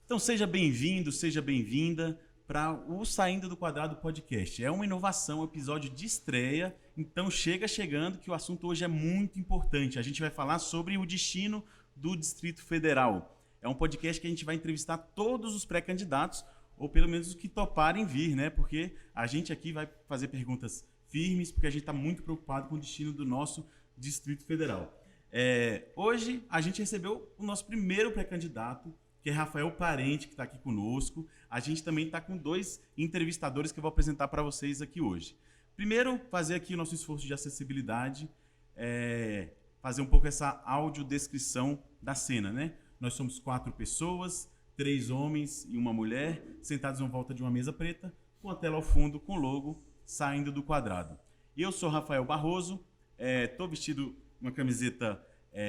Então seja bem-vindo, seja bem-vinda para o Saindo do Quadrado podcast. É uma inovação, um episódio de estreia, então chega chegando que o assunto hoje é muito importante. A gente vai falar sobre o destino do Distrito Federal. É um podcast que a gente vai entrevistar todos os pré-candidatos, ou pelo menos os que toparem vir, né? Porque a gente aqui vai fazer perguntas firmes, porque a gente está muito preocupado com o destino do nosso Distrito Federal. Hoje a gente recebeu o nosso primeiro pré-candidato, que é Rafael Parente, que está aqui conosco. A gente também está com dois entrevistadores que eu vou apresentar para vocês aqui hoje. Primeiro, fazer aqui o nosso esforço de acessibilidade, fazer um pouco essa audiodescrição da cena, né? Nós somos 4 pessoas, 3 homens e uma mulher, sentados em volta de uma mesa preta, com a tela ao fundo, com o logo Saindo do Quadrado. Eu sou Rafael Barroso, estou vestido uma camiseta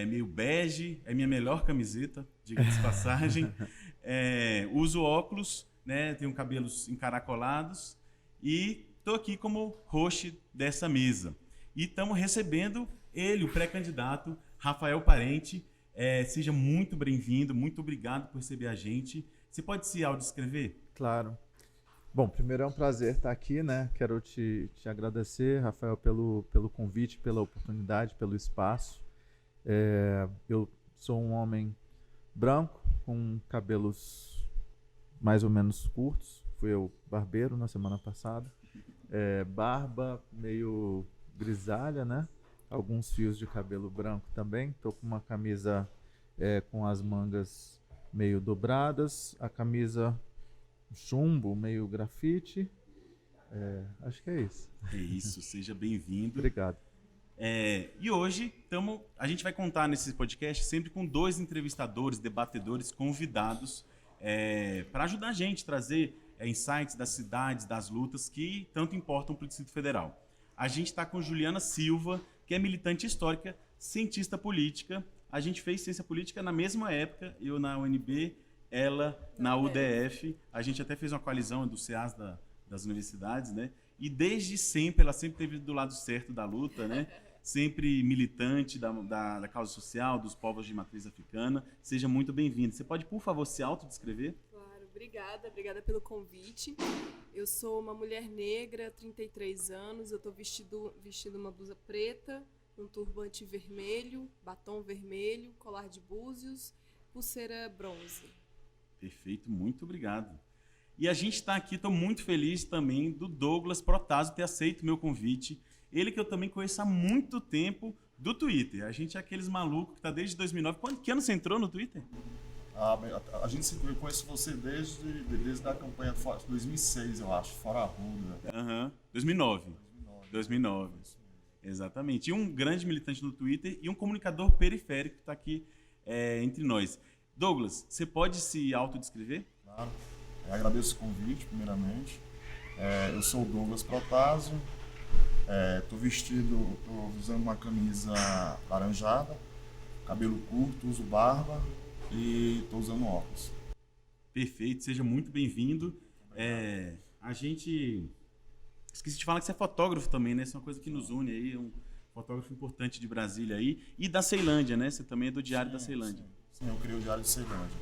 meio bege, é minha melhor camiseta, diga-se de passagem. Uso óculos, né, tenho cabelos encaracolados e estou aqui como host dessa mesa. E estamos recebendo ele, o pré-candidato Rafael Parente. Seja muito bem-vindo, muito obrigado por receber a gente. Você pode se audiodescrever? Claro. Bom, primeiro é um prazer estar aqui, né? Quero te agradecer, Rafael, pelo convite, pela oportunidade, pelo espaço. Eu sou um homem branco, com cabelos mais ou menos curtos. Fui eu barbeiro na semana passada. Barba meio grisalha, né? Alguns fios de cabelo branco também. Estou com uma camisa com as mangas meio dobradas. A camisa chumbo, meio grafite. Acho que é isso. É isso, seja bem-vindo. Obrigado. E hoje a gente vai contar nesse podcast sempre com 2 entrevistadores, debatedores, convidados para ajudar a gente a trazer insights das cidades, das lutas que tanto importam para o Distrito Federal. A gente está com Juliana Silva, que é militante histórica, cientista política. A gente fez ciência política na mesma época, eu na UNB, ela na UDF. A gente até fez uma coalizão dos CEAs das universidades, né? E desde sempre, ela sempre esteve do lado certo da luta, né? Sempre militante da causa social, dos povos de matriz africana. Seja muito bem-vindo. Você pode, por favor, se autodescrever? Claro, obrigada pelo convite. Eu sou uma mulher negra, 33 anos, eu estou vestindo uma blusa preta, um turbante vermelho, batom vermelho, colar de búzios, pulseira bronze. Perfeito, muito obrigado. E a gente está aqui, estou muito feliz também do Douglas Protásio ter aceito o meu convite. Ele que eu também conheço há muito tempo do Twitter. A gente é aqueles malucos que está desde 2009. Que ano você entrou no Twitter? Eu conheço você desde a campanha de 2006, eu acho, Fora Ruda. 2009. Exatamente. E um grande militante no Twitter e um comunicador periférico que está aqui entre nós. Douglas, você pode se autodescrever? Claro. Eu agradeço o convite, primeiramente. Eu sou o Douglas Protásio. Estou usando uma camisa laranjada, cabelo curto, uso barba e estou usando óculos. Perfeito, seja muito bem-vindo. A gente... Esqueci de falar que você é fotógrafo também, né? Isso é uma coisa que nos une aí, é um fotógrafo importante de Brasília aí. E da Ceilândia, né? Você também é do Diário da Ceilândia. Sim, eu criei o Diário de Ceilândia.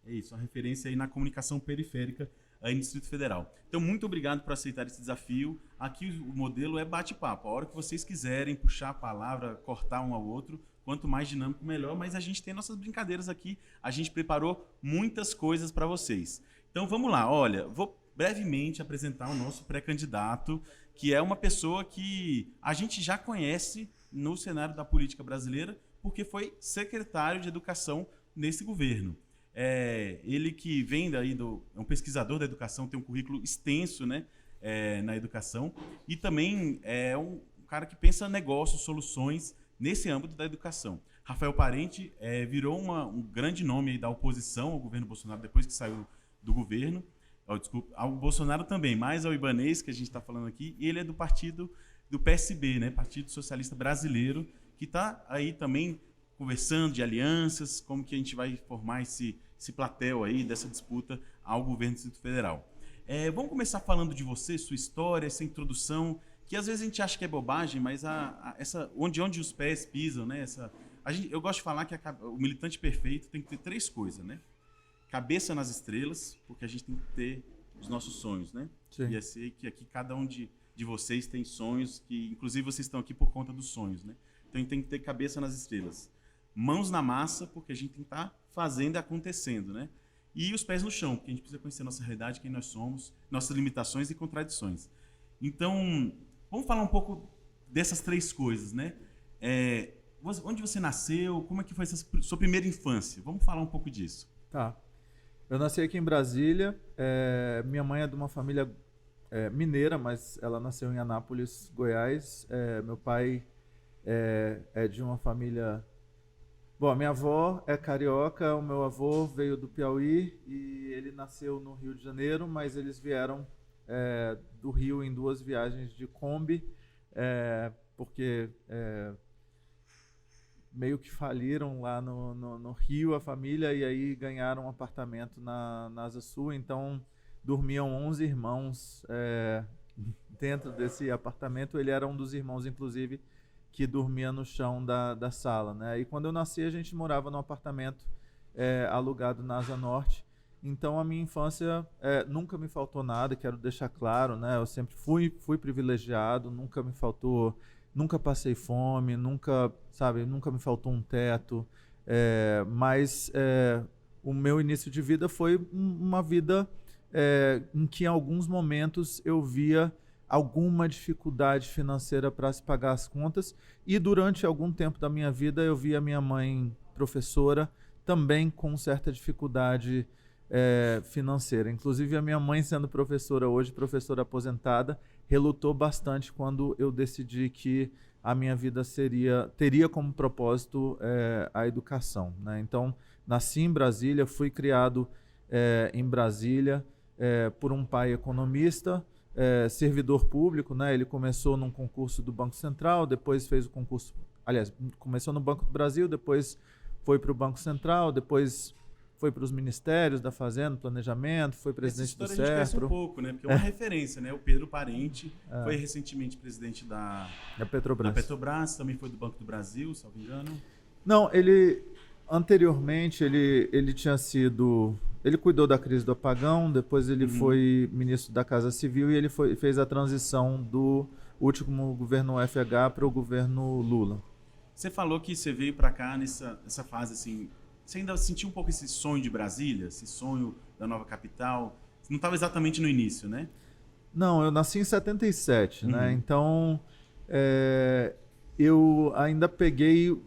É isso, a referência aí na comunicação periférica aí no Distrito Federal. Então, muito obrigado por aceitar esse desafio. Aqui o modelo é bate-papo. A hora que vocês quiserem puxar a palavra, cortar um ao outro, quanto mais dinâmico, melhor. Mas a gente tem nossas brincadeiras aqui. A gente preparou muitas coisas para vocês. Então, vamos lá. Olha, vou brevemente apresentar o nosso pré-candidato, que é uma pessoa que a gente já conhece no cenário da política brasileira, porque foi secretário de Educação nesse governo. Ele que vem daí é um pesquisador da educação, tem um currículo extenso, né, na educação, e também é um cara que pensa negócios, soluções nesse âmbito da educação. Rafael Parente virou um grande nome aí da oposição ao governo Bolsonaro depois que saiu do governo. Ao Bolsonaro também, mais ao Ibanez, que a gente está falando aqui, e ele é do partido do PSB, né, Partido Socialista Brasileiro, que está aí também conversando de alianças, como que a gente vai formar esse platel aí dessa disputa ao governo do Distrito Federal. Vamos começar falando de você, sua história, essa introdução, que às vezes a gente acha que é bobagem, mas onde os pés pisam, né? Eu gosto de falar que o militante perfeito tem que ter 3 coisas, né? cabeça nas estrelas, porque a gente tem que ter os nossos sonhos, né? Sim. E eu sei que aqui cada um de vocês tem sonhos, que inclusive vocês estão aqui por conta dos sonhos, né? Então a gente tem que ter cabeça nas estrelas. Mãos na massa, porque a gente tem que estar fazendo e acontecendo, né? E os pés no chão, porque a gente precisa conhecer nossa realidade, quem nós somos, nossas limitações e contradições. Então, vamos falar um pouco dessas 3 coisas, né? Onde você nasceu? Como é que foi essa sua primeira infância? Vamos falar um pouco disso. Tá. Eu nasci aqui em Brasília. Minha mãe é de uma família mineira, mas ela nasceu em Anápolis, Goiás. Meu pai é de uma família... Bom, a minha avó é carioca, o meu avô veio do Piauí e ele nasceu no Rio de Janeiro, mas eles vieram do Rio em 2 viagens de Kombi, porque meio que faliram lá no Rio a família e aí ganharam um apartamento na Asa Sul, então dormiam 11 irmãos dentro desse apartamento. Ele era um dos irmãos, inclusive, que dormia no chão da sala, né? E quando eu nasci, a gente morava num apartamento alugado na Asa Norte. Então, a minha infância nunca me faltou nada, quero deixar claro, né? Eu sempre fui privilegiado, nunca me faltou, nunca passei fome, nunca me faltou um teto. Mas o meu início de vida foi uma vida em que, em alguns momentos, eu via alguma dificuldade financeira para se pagar as contas, e durante algum tempo da minha vida eu vi a minha mãe professora também com certa dificuldade financeira. Inclusive a minha mãe, sendo professora hoje, professora aposentada, relutou bastante quando eu decidi que a minha vida teria como propósito a educação, né? Então nasci em Brasília, fui criado em Brasília por um pai economista, servidor público, né? Ele começou num concurso do Banco Central, depois fez o concurso, aliás, começou no Banco do Brasil, depois foi para o Banco Central, depois foi para os ministérios da Fazenda, Planejamento, foi presidente do Essa história a gente conhece SERPRO. um pouco, né? Porque é uma referência, né? O Pedro Parente foi recentemente presidente da Petrobras, também foi do Banco do Brasil, se não me engano. Não, anteriormente ele tinha sido... Ele cuidou da crise do apagão, depois ele foi ministro da Casa Civil e ele fez a transição do último governo FH para o governo Lula. Você falou que você veio para cá nessa fase assim, você ainda sentiu um pouco esse sonho de Brasília, esse sonho da nova capital? Você não estava exatamente no início, né? Não, eu nasci em 77, né? Então eu ainda peguei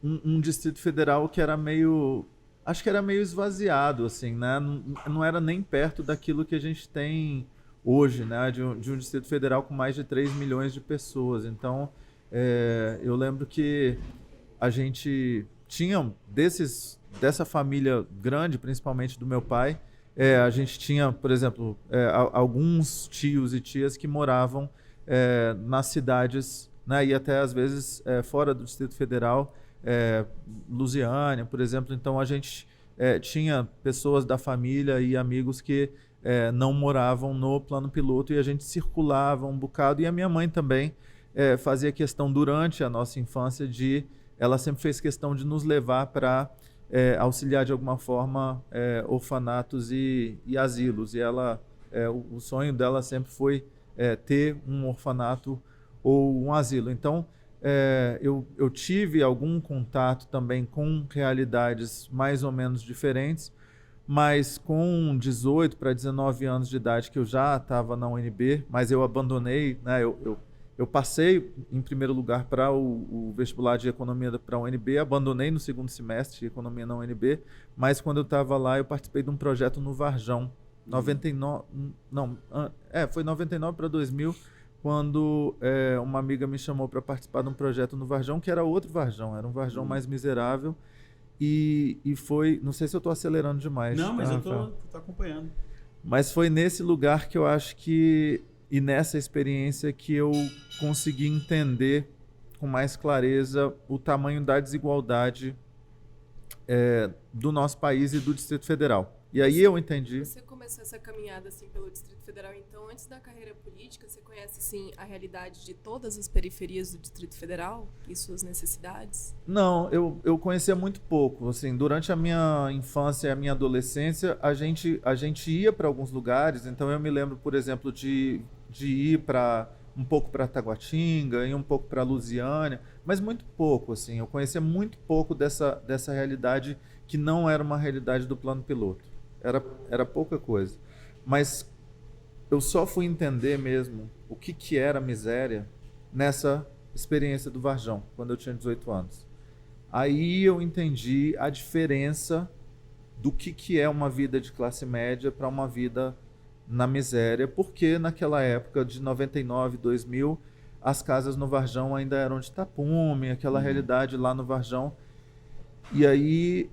um Distrito Federal que era meio... Acho que era meio esvaziado, assim, né? Não era nem perto daquilo que a gente tem hoje, né? De um Distrito Federal com mais de 3 milhões de pessoas. Então, eu lembro que a gente tinha, dessa família grande, principalmente do meu pai, a gente tinha, por exemplo, alguns tios e tias que moravam nas cidades, né? E até, às vezes, fora do Distrito Federal, Lusiânia, por exemplo. Então a gente tinha pessoas da família e amigos que não moravam no plano piloto e a gente circulava um bocado. E a minha mãe também fazia questão durante a nossa infância ela sempre fez questão de nos levar para auxiliar de alguma forma orfanatos e asilos. E o sonho dela sempre foi ter um orfanato ou um asilo. Então eu tive algum contato também com realidades mais ou menos diferentes, mas com 18 para 19 anos de idade, que eu já estava na UNB, mas eu abandonei, né? Eu passei em primeiro lugar para o vestibular de economia para a UNB, abandonei no segundo semestre de economia na UNB, mas quando eu estava lá eu participei de um projeto no Varjão, foi 99 para 2000, quando uma amiga me chamou para participar de um projeto no Varjão, que era outro Varjão, era um Varjão mais miserável, e foi, não sei se eu estou acelerando demais. Não, mas eu tô acompanhando. Mas foi nesse lugar que eu acho que, e nessa experiência, que eu consegui entender com mais clareza o tamanho da desigualdade do nosso país e do Distrito Federal. E aí eu entendi... Você começou essa caminhada assim pelo Distrito Federal, então antes da carreira política, você conhece assim a realidade de todas as periferias do Distrito Federal e suas necessidades? Não, eu conhecia muito pouco. Assim, durante a minha infância e a minha adolescência, a gente ia para alguns lugares. Então eu me lembro, por exemplo, de ir um pouco para Taguatinga, ir um pouco para Lusiânia, mas muito pouco. Assim, eu conhecia muito pouco dessa realidade que não era uma realidade do plano piloto. Era pouca coisa. Mas eu só fui entender mesmo o que era miséria nessa experiência do Varjão, quando eu tinha 18 anos. Aí eu entendi a diferença do que é uma vida de classe média para uma vida na miséria, porque naquela época de 99, 2000, as casas no Varjão ainda eram de tapume, aquela realidade lá no Varjão. E aí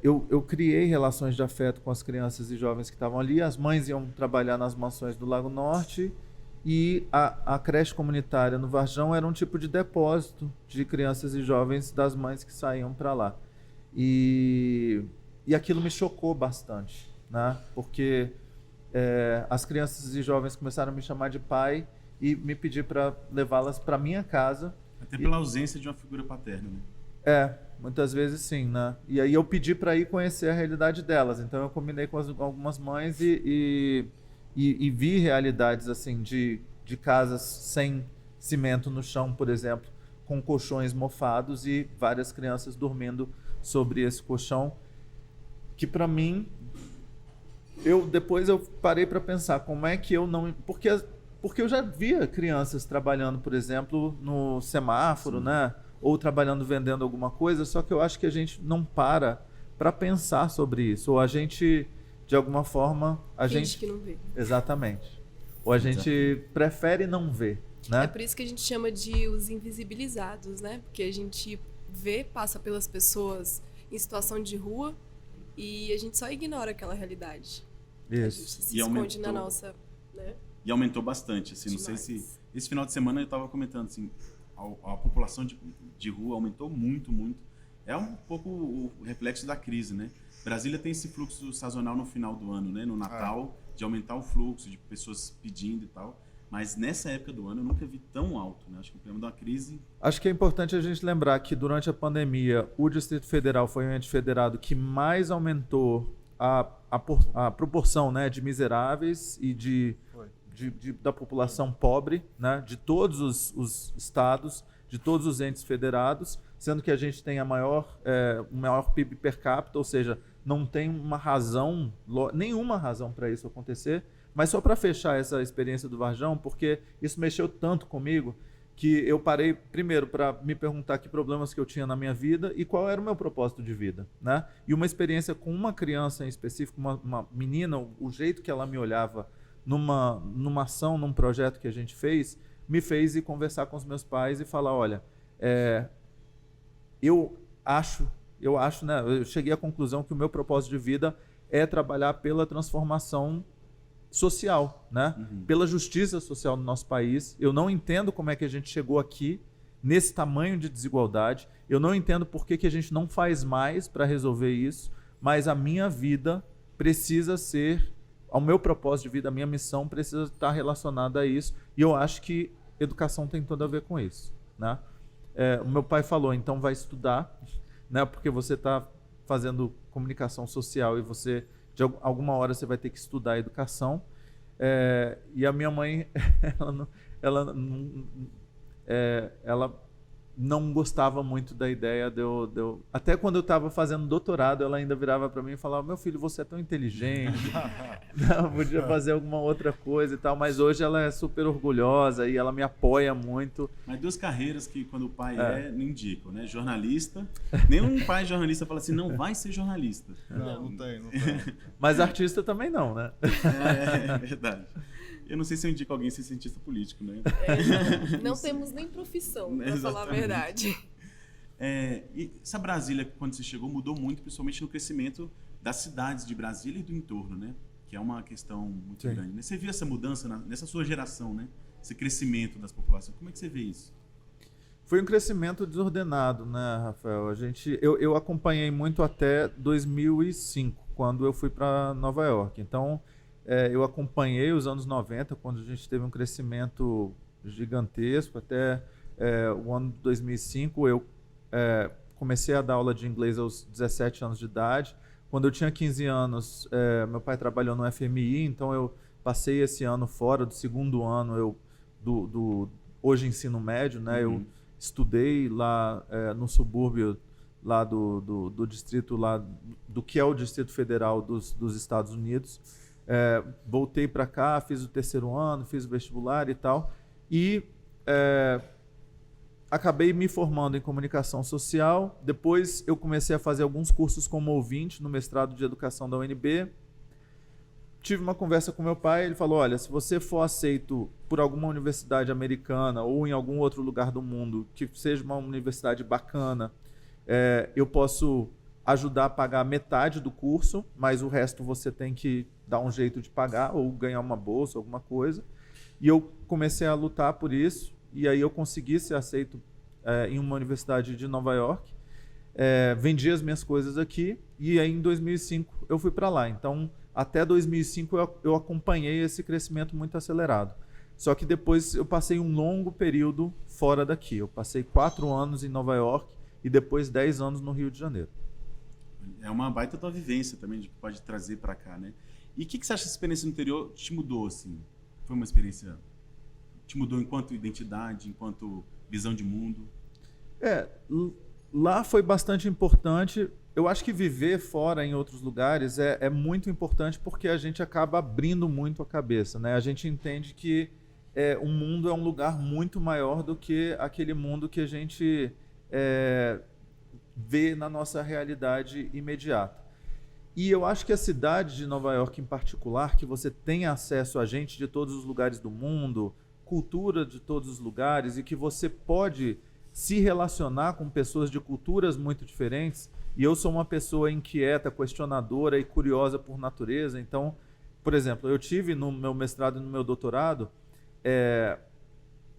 eu criei relações de afeto com as crianças e jovens que estavam ali. As mães iam trabalhar nas mansões do Lago Norte e a creche comunitária no Varjão era um tipo de depósito de crianças e jovens das mães que saíam para lá. E aquilo me chocou bastante, né? Porque as crianças e jovens começaram a me chamar de pai e me pedir para levá-las para minha casa. Até pela ausência de uma figura paterna, né? Muitas vezes sim, né? E aí eu pedi para ir conhecer a realidade delas. Então eu combinei com algumas mães e vi realidades assim de casas sem cimento no chão, por exemplo, com colchões mofados e várias crianças dormindo sobre esse colchão, que para mim depois eu parei para pensar como é que eu não... Porque eu já via crianças trabalhando, por exemplo, no semáforo, sim, né? Ou trabalhando vendendo alguma coisa, só que eu acho que a gente não para pensar sobre isso. Ou a gente, de alguma forma... Finge que não vê. Exatamente. Ou a gente prefere não ver, né? É por isso que a gente chama de os invisibilizados, né? Porque a gente passa pelas pessoas em situação de rua e a gente só ignora aquela realidade. Isso. A gente se esconde na nossa... Né? E aumentou bastante, assim, Demais. Não sei se... Esse final de semana eu estava comentando, assim, a população de rua aumentou muito, muito. É um pouco o reflexo da crise, né? Brasília tem esse fluxo sazonal no final do ano, né? No Natal, de aumentar o fluxo, de pessoas pedindo e tal. Mas nessa época do ano eu nunca vi tão alto, né? Acho que o problema da crise... Acho que é importante a gente lembrar que durante a pandemia o Distrito Federal foi o ente federado que mais aumentou a proporção, né, de miseráveis e da população pobre, né, de todos os estados, de todos os entes federados, sendo que a gente tem o maior PIB per capita, ou seja, não tem nenhuma razão para isso acontecer. Mas só para fechar essa experiência do Varjão, porque isso mexeu tanto comigo, que eu parei primeiro para me perguntar que problemas que eu tinha na minha vida e qual era o meu propósito de vida, né? E uma experiência com uma criança em específico, uma menina, o jeito que ela me olhava numa ação, num projeto que a gente fez, me fez ir conversar com os meus pais e falar, olha, eu acho, né? Eu cheguei à conclusão que o meu propósito de vida é trabalhar pela transformação social, né? Pela justiça social no nosso país. Eu não entendo como é que a gente chegou aqui nesse tamanho de desigualdade. Eu não entendo por que a gente não faz mais para resolver isso, mas a minha vida precisa ser, ao meu propósito de vida, a minha missão precisa estar relacionada a isso. E eu acho que educação tem tudo a ver com isso, né? O meu pai falou, então vai estudar, né? Porque você está fazendo comunicação social e você... de alguma hora você vai ter que estudar a educação. E a minha mãe, ela não gostava muito da ideia de eu... Até quando eu estava fazendo doutorado, ela ainda virava para mim e falava, meu filho, você é tão inteligente, não, podia fazer alguma outra coisa e tal. Mas hoje ela é super orgulhosa e ela me apoia muito. Mas duas carreiras que quando o pai não indicam, né? Jornalista, nenhum pai jornalista fala assim, não vai ser jornalista. Não tem. Mas artista também não, né? É verdade. Eu não sei se eu indico alguém ser cientista político, né? Não temos nem profissão, para falar a verdade. E essa Brasília, quando você chegou, mudou muito, principalmente no crescimento das cidades de Brasília e do entorno, né? Que é uma questão muito grande. Né? Você viu essa mudança nessa sua geração, né? Esse crescimento das populações. Como é que você vê isso? Foi um crescimento desordenado, né, Rafael? Eu acompanhei muito até 2005, quando eu fui para Nova York. Então, eu acompanhei os anos 90, quando a gente teve um crescimento gigantesco. Até o ano de 2005, eu comecei a dar aula de inglês aos 17 anos de idade. Quando eu tinha 15 anos, meu pai trabalhou no FMI, então eu passei esse ano fora do segundo ano hoje ensino médio, né? Eu estudei lá no subúrbio lá do distrito lá do que é o Distrito Federal dos Estados Unidos. Voltei para cá, fiz o terceiro ano, fiz o vestibular e tal, e acabei me formando em comunicação social. Depois eu comecei a fazer alguns cursos como ouvinte no mestrado de educação da UNB. Tive uma conversa com meu pai, ele falou, olha, se você for aceito por alguma universidade americana ou em algum outro lugar do mundo, que seja uma universidade bacana, eu posso ajudar a pagar metade do curso, mas o resto você tem que dar um jeito de pagar ou ganhar uma bolsa, alguma coisa. E eu comecei a lutar por isso, e aí eu consegui ser aceito em uma universidade de Nova York. Vendi as minhas coisas aqui, e aí em 2005 eu fui para lá. Então, até 2005 eu acompanhei esse crescimento muito acelerado. Só que depois eu passei um longo período fora daqui. Eu passei 4 anos em Nova York e depois 10 anos no Rio de Janeiro. É uma baita tua vivência também, que pode trazer para cá, né? E o que você acha que essa experiência no interior te mudou, assim? Foi uma experiência te mudou enquanto identidade, enquanto visão de mundo? Lá foi bastante importante. Eu acho que viver fora em outros lugares é muito importante, porque a gente acaba abrindo muito a cabeça, né? A gente entende que o mundo é um lugar muito maior do que aquele mundo que a gente vê na nossa realidade imediata. E eu acho que a cidade de Nova York em particular, que você tem acesso a gente de todos os lugares do mundo, cultura de todos os lugares, e que você pode se relacionar com pessoas de culturas muito diferentes. E eu sou uma pessoa inquieta, questionadora e curiosa por natureza. Então, por exemplo, eu tive no meu mestrado e no meu doutorado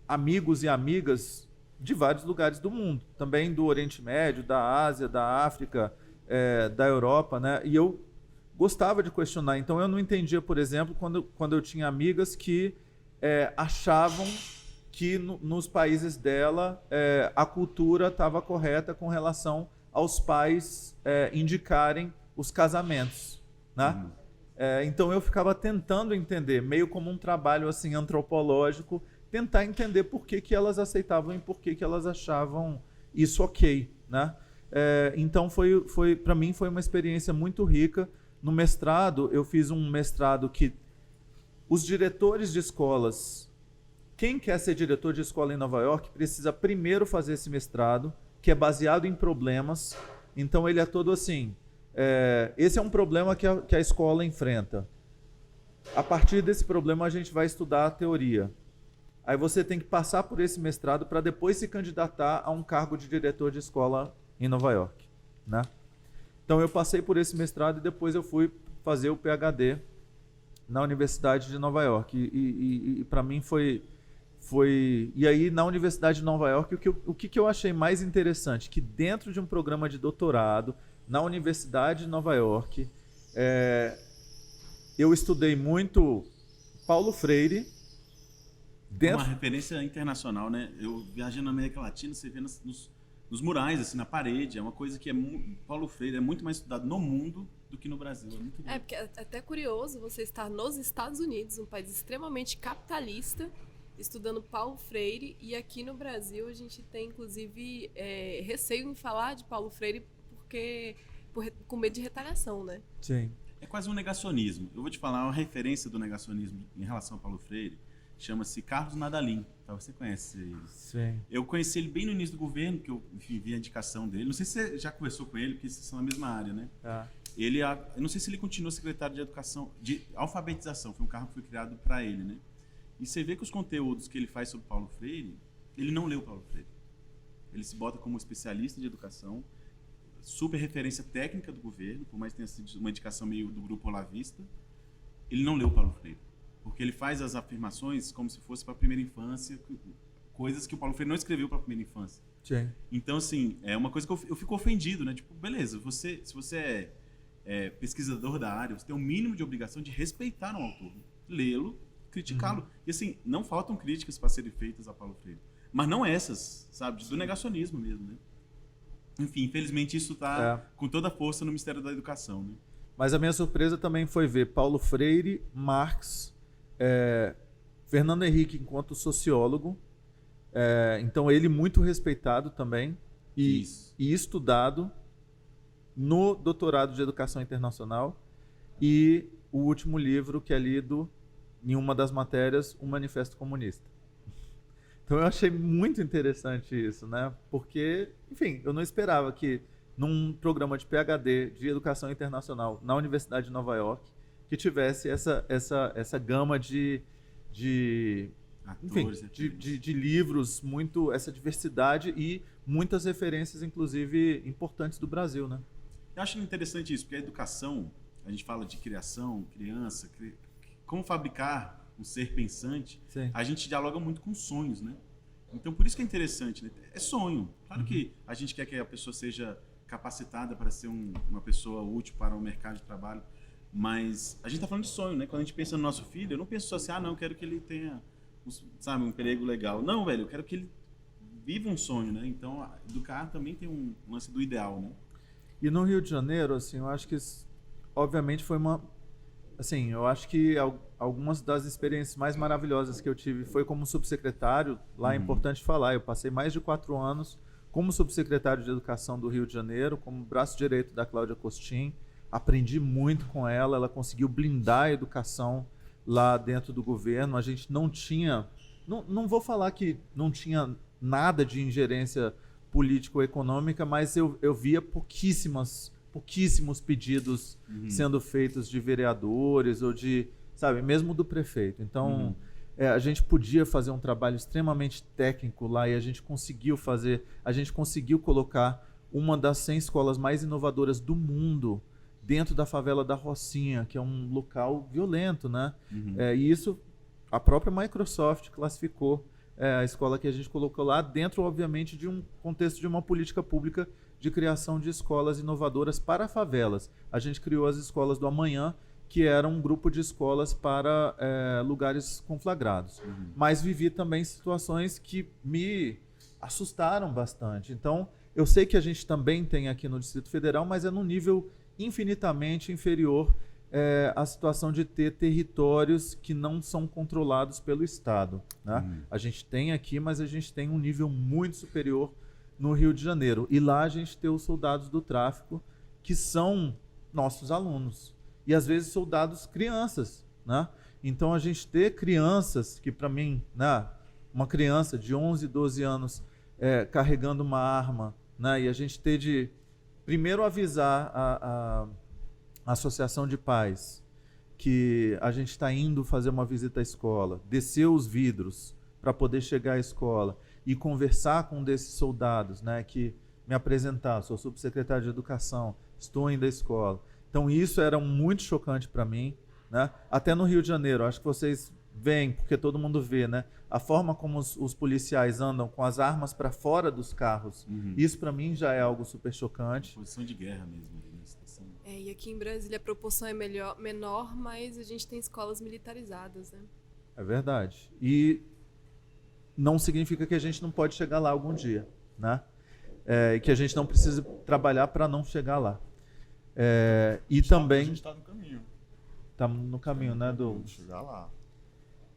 amigos e amigas de vários lugares do mundo, também do Oriente Médio, da Ásia, da África, da Europa, né? E eu gostava de questionar. Então eu não entendia, por exemplo, quando eu tinha amigas que achavam que nos países dela a cultura estava correta com relação aos pais indicarem os casamentos, né? Então eu ficava tentando entender, meio como um trabalho assim antropológico, tentar entender por que elas aceitavam e por que elas achavam isso ok, né? Então para mim foi uma experiência muito rica. No mestrado, eu fiz um mestrado que os diretores de escolas, quem quer ser diretor de escola em Nova York, precisa primeiro fazer esse mestrado, que é baseado em problemas. Então ele é todo assim, esse é um problema que a escola enfrenta. A partir desse problema a gente vai estudar a teoria. Aí você tem que passar por esse mestrado para depois se candidatar a um cargo de diretor de escola em Nova York, né? Então eu passei por esse mestrado e depois eu fui fazer o PhD na Universidade de Nova York. E para mim foi... E aí na Universidade de Nova York, o que eu achei mais interessante, que dentro de um programa de doutorado na Universidade de Nova York, eu estudei muito Paulo Freire. Uma referência internacional, né? Eu viajando na América Latina, você vê nos murais, assim, na parede, é uma coisa que Paulo Freire é muito mais estudado no mundo do que no Brasil. Porque é até curioso você estar nos Estados Unidos, um país extremamente capitalista, estudando Paulo Freire, e aqui no Brasil a gente tem, inclusive, receio em falar de Paulo Freire com medo de retaliação, né? Sim. É quase um negacionismo. Eu vou te falar uma referência do negacionismo em relação a Paulo Freire, chama-se Carlos Nadalim. Tá? Você conhece ele? Sim. Eu conheci ele bem no início do governo, que eu vi a indicação dele. Não sei se você já conversou com ele, porque vocês são na mesma área, né? Eu não sei se ele continua secretário de educação, de alfabetização, foi um cargo que foi criado para ele, né? E você vê que os conteúdos que ele faz sobre Paulo Freire, ele não leu Paulo Freire. Ele se bota como especialista de educação, super referência técnica do governo, por mais que tenha sido uma indicação meio do grupo Olavista, ele não leu Paulo Freire. Porque ele faz as afirmações como se fosse para a primeira infância, coisas que o Paulo Freire não escreveu para a primeira infância. Sim. Então, assim, é uma coisa que eu fico ofendido, né? Tipo, beleza, se você é pesquisador da área, você tem o mínimo de obrigação de respeitar um autor, né? Lê-lo, criticá-lo. E, assim, não faltam críticas para serem feitas a Paulo Freire. Mas não essas, sabe? Do negacionismo mesmo, né? Enfim, infelizmente isso está com toda a força no Ministério da Educação, né? Mas a minha surpresa também foi ver Paulo Freire, Marx, Fernando Henrique enquanto sociólogo, então ele muito respeitado também e estudado no doutorado de Educação Internacional, e o último livro que é lido em uma das matérias, o Manifesto Comunista. Então eu achei muito interessante isso, né? Porque, enfim, eu não esperava que num programa de PhD de Educação Internacional na Universidade de Nova York, que tivesse essa gama de livros, essa diversidade e muitas referências, inclusive, importantes do Brasil, né? Eu acho interessante isso, porque a educação, a gente fala de criação, criança, como fabricar um ser pensante, Sim. A gente dialoga muito com sonhos, né? Então, por isso que é interessante, né? É sonho. Claro que a gente quer que a pessoa seja capacitada para ser uma pessoa útil para o mercado de trabalho, mas a gente está falando de sonho, né? Quando a gente pensa no nosso filho, eu não penso só assim, não, eu quero que ele tenha, sabe, um emprego legal. Não, velho, eu quero que ele viva um sonho, né? Então, educar também tem um lance do ideal, né? E no Rio de Janeiro, assim, eu acho que, obviamente, foi assim, eu acho que algumas das experiências mais maravilhosas que eu tive foi como subsecretário. Lá é importante falar, eu passei mais de 4 anos como subsecretário de Educação do Rio de Janeiro, como braço direito da Cláudia Costin. Aprendi muito com ela, ela conseguiu blindar a educação lá dentro do governo. A gente não tinha, não vou falar que não tinha nada de ingerência político-econômica, mas eu via pouquíssimos pedidos sendo feitos de vereadores ou de, sabe, mesmo do prefeito. Então, a gente podia fazer um trabalho extremamente técnico lá e a gente conseguiu colocar uma das 100 escolas mais inovadoras do mundo dentro da favela da Rocinha, que é um local violento, né? E isso a própria Microsoft classificou a escola que a gente colocou lá dentro, obviamente, de um contexto de uma política pública de criação de escolas inovadoras para favelas. A gente criou as escolas do amanhã, que era um grupo de escolas para lugares conflagrados. Mas vivi também situações que me assustaram bastante. Então, eu sei que a gente também tem aqui no Distrito Federal, mas é num nível infinitamente inferior à situação de ter territórios que não são controlados pelo Estado, né? A gente tem aqui, mas a gente tem um nível muito superior no Rio de Janeiro. E lá a gente tem os soldados do tráfico, que são nossos alunos. E às vezes soldados crianças, né? Então a gente ter crianças, que para mim, né, uma criança de 11, 12 anos carregando uma arma, né, e a gente ter de primeiro avisar a Associação de Pais que a gente está indo fazer uma visita à escola, descer os vidros para poder chegar à escola e conversar com um desses soldados, né, que me apresentar, sou subsecretário de Educação, estou indo à escola. Então isso era muito chocante para mim, né? Até no Rio de Janeiro, acho que vocês veem, porque todo mundo vê, né? A forma como os policiais andam com as armas para fora dos carros, isso para mim já é algo super chocante. Posição de guerra mesmo. E aqui em Brasília a proporção é menor, mas a gente tem escolas militarizadas, né? É verdade. E não significa que a gente não pode chegar lá algum dia, né? E que a gente não precisa trabalhar para não chegar lá. E também... A gente está no caminho. Estamos no caminho, né, Douglas? Chegar lá.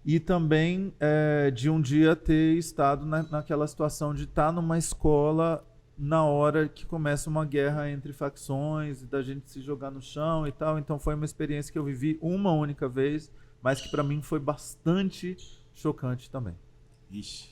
E também de um dia ter estado naquela situação de estar numa escola na hora que começa uma guerra entre facções, e da gente se jogar no chão e tal. Então foi uma experiência que eu vivi uma única vez, mas que para mim foi bastante chocante também. Ixi.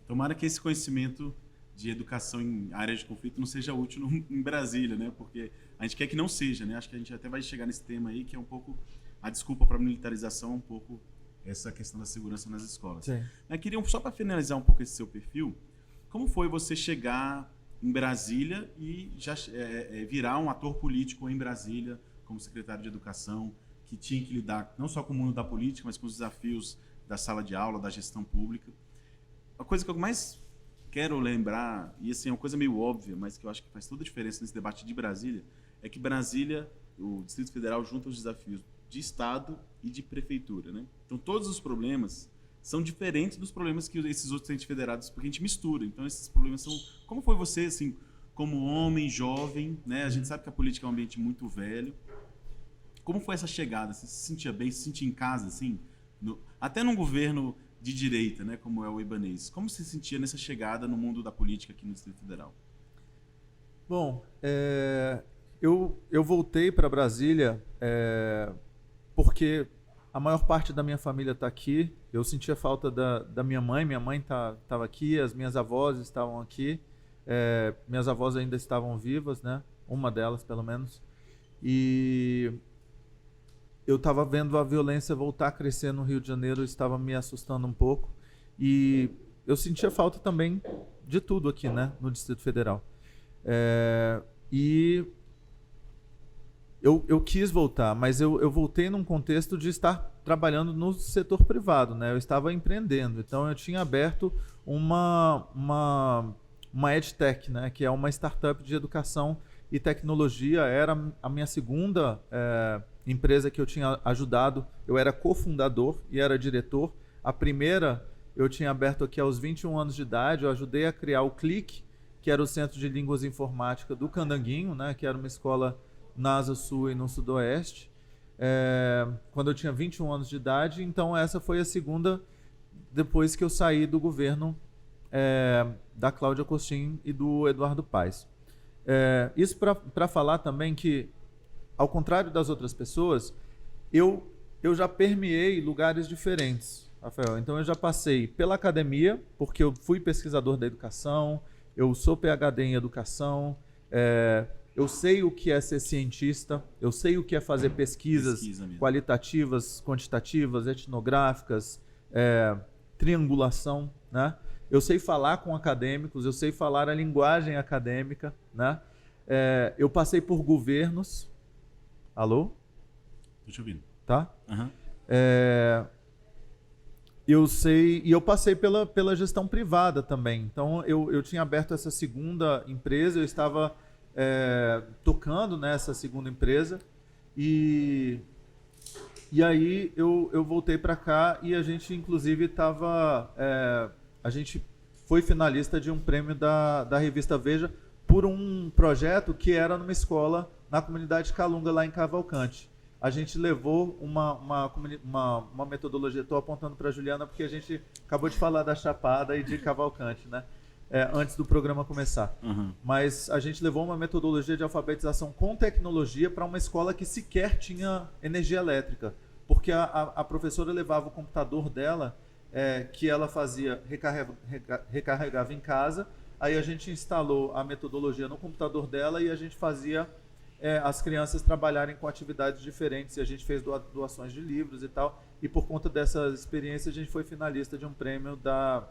Tomara que esse conhecimento de educação em áreas de conflito não seja útil em Brasília, né? Porque a gente quer que não seja, né? Acho que a gente até vai chegar nesse tema aí, que é um pouco a desculpa para a militarização, um pouco essa questão da segurança nas escolas. Sim. Eu queria, só para finalizar um pouco esse seu perfil, como foi você chegar em Brasília e já virar um ator político em Brasília, como secretário de Educação, que tinha que lidar não só com o mundo da política, mas com os desafios da sala de aula, da gestão pública. a coisa que eu mais quero lembrar, e assim, é uma coisa meio óbvia, mas que eu acho que faz toda a diferença nesse debate de Brasília, é que Brasília, o Distrito Federal, junta os desafios de Estado e de Prefeitura, né? Então, todos os problemas são diferentes dos problemas que esses outros entes federados, porque a gente mistura. Então, esses problemas são... Como foi você, assim, como homem, jovem, né? A gente sabe que a política é um ambiente muito velho. Como foi essa chegada? Você se sentia bem, se sentia em casa, assim? Até num governo de direita, né? Como é o Ibanez. Como você se sentia nessa chegada no mundo da política aqui no Distrito Federal? Bom, eu voltei para Brasília porque a maior parte da minha família está aqui. Eu sentia falta da minha mãe. Minha mãe estava aqui, as minhas avós estavam aqui. Minhas avós ainda estavam vivas, né? Uma delas, pelo menos. E eu estava vendo a violência voltar a crescer no Rio de Janeiro, estava me assustando um pouco. E eu sentia falta também de tudo aqui, né? No Distrito Federal. E eu quis voltar, mas eu voltei num contexto de estar trabalhando no setor privado, né? Eu estava empreendendo, então eu tinha aberto uma EdTech, né? Que é uma startup de educação e tecnologia. Era a minha segunda empresa que eu tinha ajudado. Eu era cofundador e era diretor. A primeira eu tinha aberto aqui aos 21 anos de idade. Eu ajudei a criar o CLIC, que era o Centro de Línguas e Informática do Candanguinho, né? Que era uma escola na Asa Sul e no Sudoeste, quando eu tinha 21 anos de idade. Então essa foi a segunda depois que eu saí do governo da Cláudia Costin e do Eduardo Paes. Isso para falar também que, ao contrário das outras pessoas, eu já permeei lugares diferentes, Rafael. Então eu já passei pela academia, porque eu fui pesquisador da educação, eu sou PhD em educação, eu sei o que é ser cientista, eu sei o que é fazer pesquisas qualitativas, quantitativas, etnográficas, triangulação, né? Eu sei falar com acadêmicos, eu sei falar a linguagem acadêmica, né? Eu passei por governos. Alô? Tô te ouvindo. Tá? Uhum. Eu sei, e eu passei pela gestão privada também. Então, eu tinha aberto essa segunda empresa, eu estava tocando nessa segunda empresa, e aí eu voltei para cá e a gente, inclusive, a gente foi finalista de um prêmio da revista Veja por um projeto que era numa escola na comunidade Calunga, lá em Cavalcante. A gente levou uma metodologia, estou apontando para a Juliana porque a gente acabou de falar da Chapada e de Cavalcante, né? Antes do programa começar. Uhum. Mas a gente levou uma metodologia de alfabetização com tecnologia para uma escola que sequer tinha energia elétrica, porque a professora levava o computador dela, que ela fazia, recarregava em casa, aí a gente instalou a metodologia no computador dela e a gente fazia as crianças trabalharem com atividades diferentes, e a gente fez doações de livros e tal, e por conta dessa experiência a gente foi finalista de um prêmio da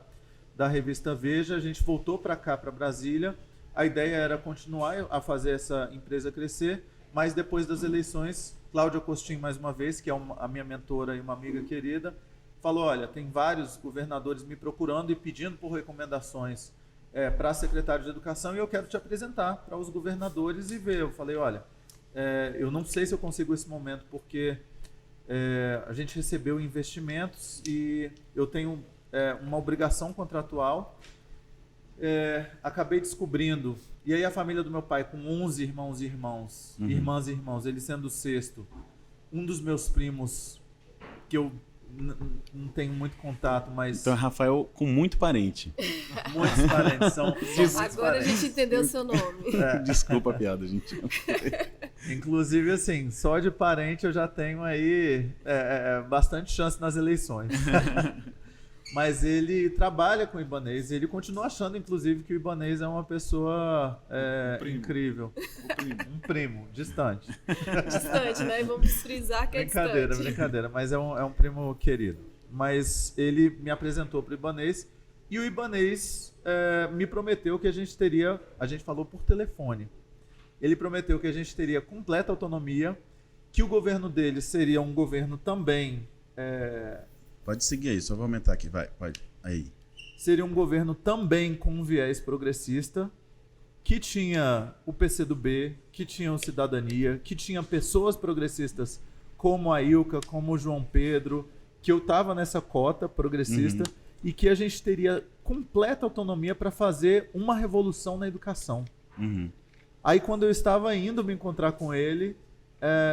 revista Veja. A gente voltou para cá, para Brasília. A ideia era continuar a fazer essa empresa crescer, mas depois das eleições, Cláudia Costin, mais uma vez, que é a minha mentora e uma amiga querida, falou: olha, tem vários governadores me procurando e pedindo por recomendações para secretário de Educação, e eu quero te apresentar para os governadores e ver. Eu falei: olha, eu não sei se eu consigo esse momento, porque a gente recebeu investimentos e eu tenho uma obrigação contratual. Acabei descobrindo, e aí a família do meu pai, com 11 irmãos e irmãs, ele sendo o sexto, um dos meus primos, que eu não tenho muito contato, mas... Então, Rafael com muito parente. Muitos parentes, são Agora parentes. A gente entendeu o seu nome. Desculpa a piada, gente. Inclusive, assim, só de parente eu já tenho aí bastante chance nas eleições. Mas ele trabalha com o Ibanez, ele continua achando, inclusive, que o Ibanez é uma pessoa incrível. Um primo, distante. Distante, né? Vamos frisar que brincadeira, distante. Brincadeira, mas é um primo querido. Mas ele me apresentou para o Ibanez, e o Ibanez me prometeu que a gente falou por telefone, ele prometeu que a gente teria completa autonomia, que o governo dele seria um governo também... Pode seguir aí, só vou aumentar aqui, vai, pode. Aí. seria um governo também com um viés progressista, que tinha o PCdoB, que tinha o Cidadania, que tinha pessoas progressistas como a Ilka, como o João Pedro, que eu estava nessa cota progressista, e que a gente teria completa autonomia para fazer uma revolução na educação. Aí, quando eu estava indo me encontrar com ele,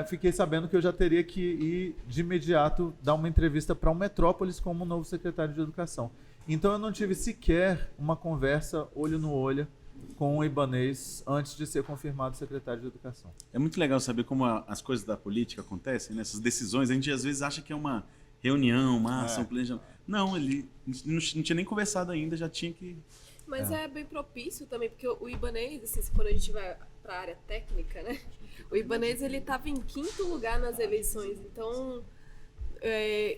fiquei sabendo que eu já teria que ir de imediato dar uma entrevista para o Metrópolis como novo secretário de Educação. Então, eu não tive sequer uma conversa olho no olho com o Ibanez antes de ser confirmado secretário de Educação. É muito legal saber como as coisas da política acontecem, né? Essas decisões. A gente às vezes acha que é uma reunião, uma ação, planejamento. Não, ele não tinha nem conversado ainda, já tinha que... Mas é bem propício também, porque o Ibanez, assim, quando a gente vai para a área técnica, né? O Ibanez, ele estava em 5º lugar nas eleições, então...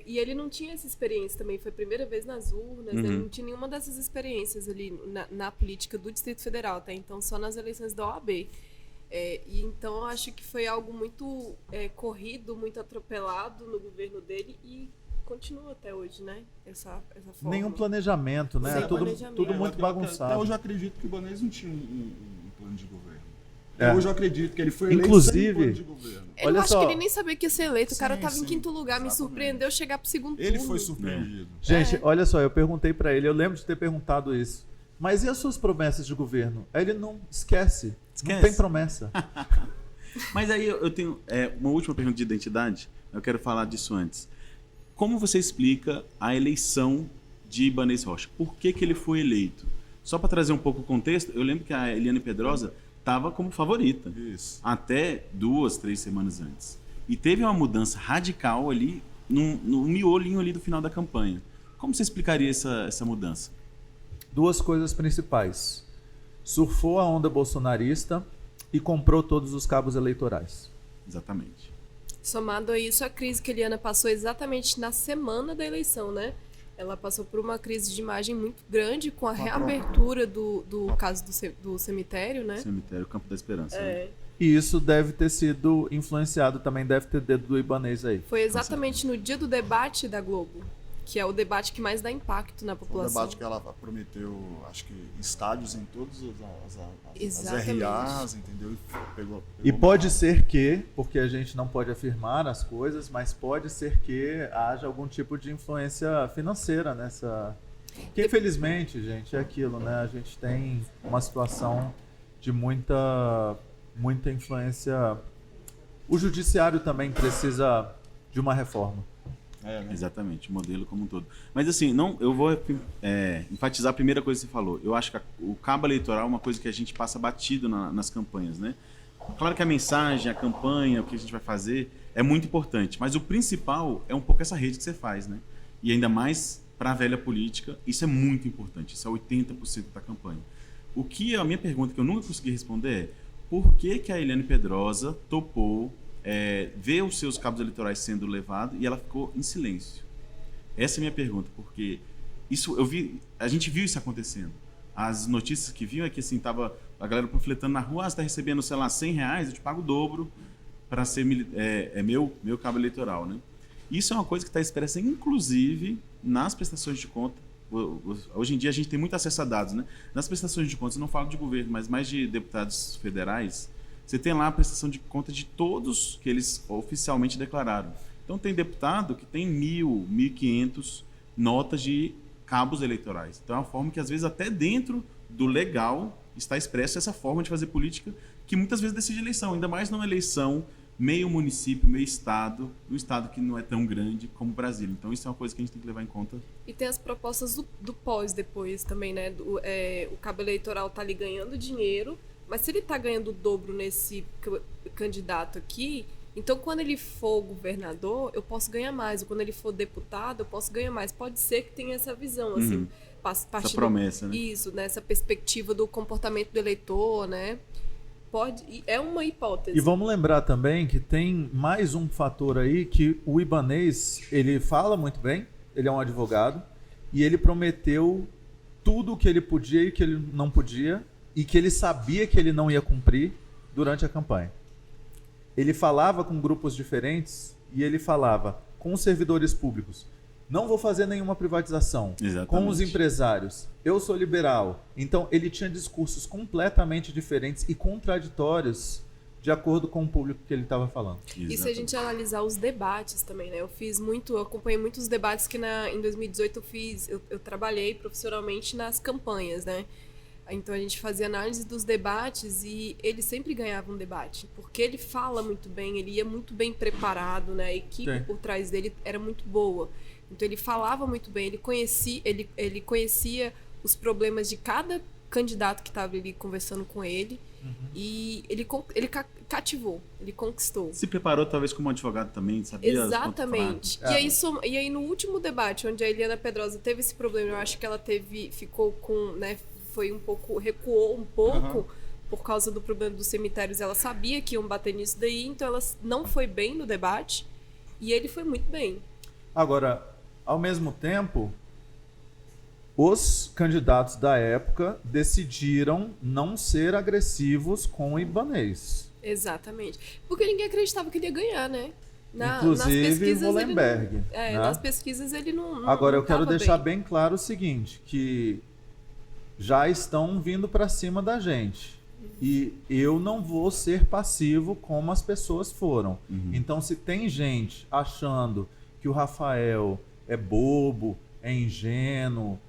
e ele não tinha essa experiência também, foi a primeira vez nas urnas, ele não tinha nenhuma dessas experiências ali na política do Distrito Federal, até então só nas eleições da OAB. E então eu acho que foi algo muito corrido, muito atropelado no governo dele e continua até hoje, né? Essa forma. Nenhum planejamento, né? Sem planejamento. Tudo muito bagunçado. Até hoje eu acredito que o Ibanez não tinha um plano de governo. É. Hoje eu acredito que ele foi eleito Inclusive, sem plano de governo. Eu olha acho só. que ele nem sabia que ia ser eleito. O cara Sim, tava em sim, 5º lugar, me exatamente. surpreendeu chegar pro 2º Ele turno. foi surpreendido. Gente, olha só, eu perguntei para ele, eu lembro de ter perguntado isso. Mas e as suas promessas de governo? Aí ele não esquece. Não Esquece. tem promessa. Mas aí eu tenho uma última pergunta de identidade. Eu quero falar disso antes. Como você explica a eleição de Ibanez Rocha? Por que ele foi eleito? Só para trazer um pouco o contexto, eu lembro que a Eliane Pedrosa estava como favorita. Isso. Até 2, 3 semanas antes. E teve uma mudança radical ali, no miolinho ali do final da campanha. Como você explicaria essa mudança? Duas coisas principais. Surfou a onda bolsonarista e comprou todos os cabos eleitorais. Exatamente. Somado a isso, a crise que a Eliana passou exatamente na semana da eleição, né? Ela passou por uma crise de imagem muito grande com a reabertura do caso do cemitério, né? Cemitério Campo da Esperança. Né? E isso deve ter sido influenciado, também deve ter dedo do Ibanez aí. Foi exatamente no dia do debate da Globo, que é o debate que mais dá impacto na Foi um população. debate que ela prometeu, acho que estádios em todos as Exatamente. RAs, entendeu? E pode ser que, porque a gente não pode afirmar as coisas, mas pode ser que haja algum tipo de influência financeira nessa... Que infelizmente, gente, é aquilo, né? A gente tem uma situação de muita influência. O judiciário também precisa de uma reforma. né? Exatamente, o modelo como um todo. Mas assim, eu vou enfatizar a primeira coisa que você falou. Eu acho que o cabo eleitoral é uma coisa que a gente passa batido nas campanhas, né? Claro que a mensagem, a campanha, o que a gente vai fazer é muito importante, mas o principal é um pouco essa rede que você faz, né? E ainda mais para a velha política, isso é muito importante, isso é 80% da campanha. A minha pergunta que eu nunca consegui responder é: por que a Eliane Pedrosa topou ver os seus cabos eleitorais sendo levados e ela ficou em silêncio? Essa é a minha pergunta, porque a gente viu isso acontecendo. As notícias que viam é que assim, tava a galera panfletando na rua: você está recebendo, sei lá, R$100, eu te pago o dobro para ser meu cabo eleitoral, né? Isso é uma coisa que está expressa, inclusive, nas prestações de conta. Hoje em dia a gente tem muito acesso a dados, né? Nas prestações de contas, eu não falo de governo, mas mais de deputados federais, você tem lá a prestação de conta de todos que eles oficialmente declararam. Então tem deputado que tem 1.000, 1.500 notas de cabos eleitorais. Então é uma forma que às vezes até dentro do legal está expressa essa forma de fazer política que muitas vezes decide eleição, ainda mais numa eleição meio município, meio estado, um estado que não é tão grande como Brasília. Então isso é uma coisa que a gente tem que levar em conta. E tem as propostas do pós depois também, né? O cabo eleitoral tá ali ganhando dinheiro, mas se ele tá ganhando o dobro nesse candidato aqui, então quando ele for governador, eu posso ganhar mais. Ou quando ele for deputado, eu posso ganhar mais. Pode ser que tenha essa visão, assim. Essa promessa, né? Isso, né? Essa perspectiva do comportamento do eleitor, né? É uma hipótese. E vamos lembrar também que tem mais um fator aí, que o Ibanez, ele fala muito bem, ele é um advogado, e ele prometeu tudo o que ele podia e o que ele não podia, e que ele sabia que ele não ia cumprir durante a campanha. Ele falava com grupos diferentes, e ele falava com os servidores públicos: não vou fazer nenhuma privatização. Exatamente. Com os empresários, eu sou liberal. Então, ele tinha discursos completamente diferentes e contraditórios de acordo com o público que ele estava falando. E se a gente analisar os debates também, né? Eu acompanhei muitos debates que em 2018 eu trabalhei profissionalmente nas campanhas, né? Então a gente fazia análise dos debates e ele sempre ganhava um debate, porque ele fala muito bem, ele ia muito bem preparado, né? A equipe por trás dele era muito boa. Então ele falava muito bem, ele conhecia os problemas de cada candidato que estava ali conversando com ele. E ele cativou, ele conquistou. Se preparou talvez como advogado também, sabia? Exatamente. E aí no último debate, onde a Eliana Pedrosa teve esse problema, eu acho que ela ficou com, né, recuou um pouco por causa do problema dos cemitérios. Ela sabia que iam bater nisso daí, então ela não foi bem no debate e ele foi muito bem. Agora, ao mesmo tempo, os candidatos da época decidiram não ser agressivos com o Ibanez. Exatamente. Porque ninguém acreditava que ele ia ganhar, né? Inclusive Wollenberg. Né? Nas pesquisas ele não. Agora, não eu quero deixar bem claro o seguinte, que já estão vindo para cima da gente. E eu não vou ser passivo como as pessoas foram. Então, se tem gente achando que o Rafael é bobo, é ingênuo,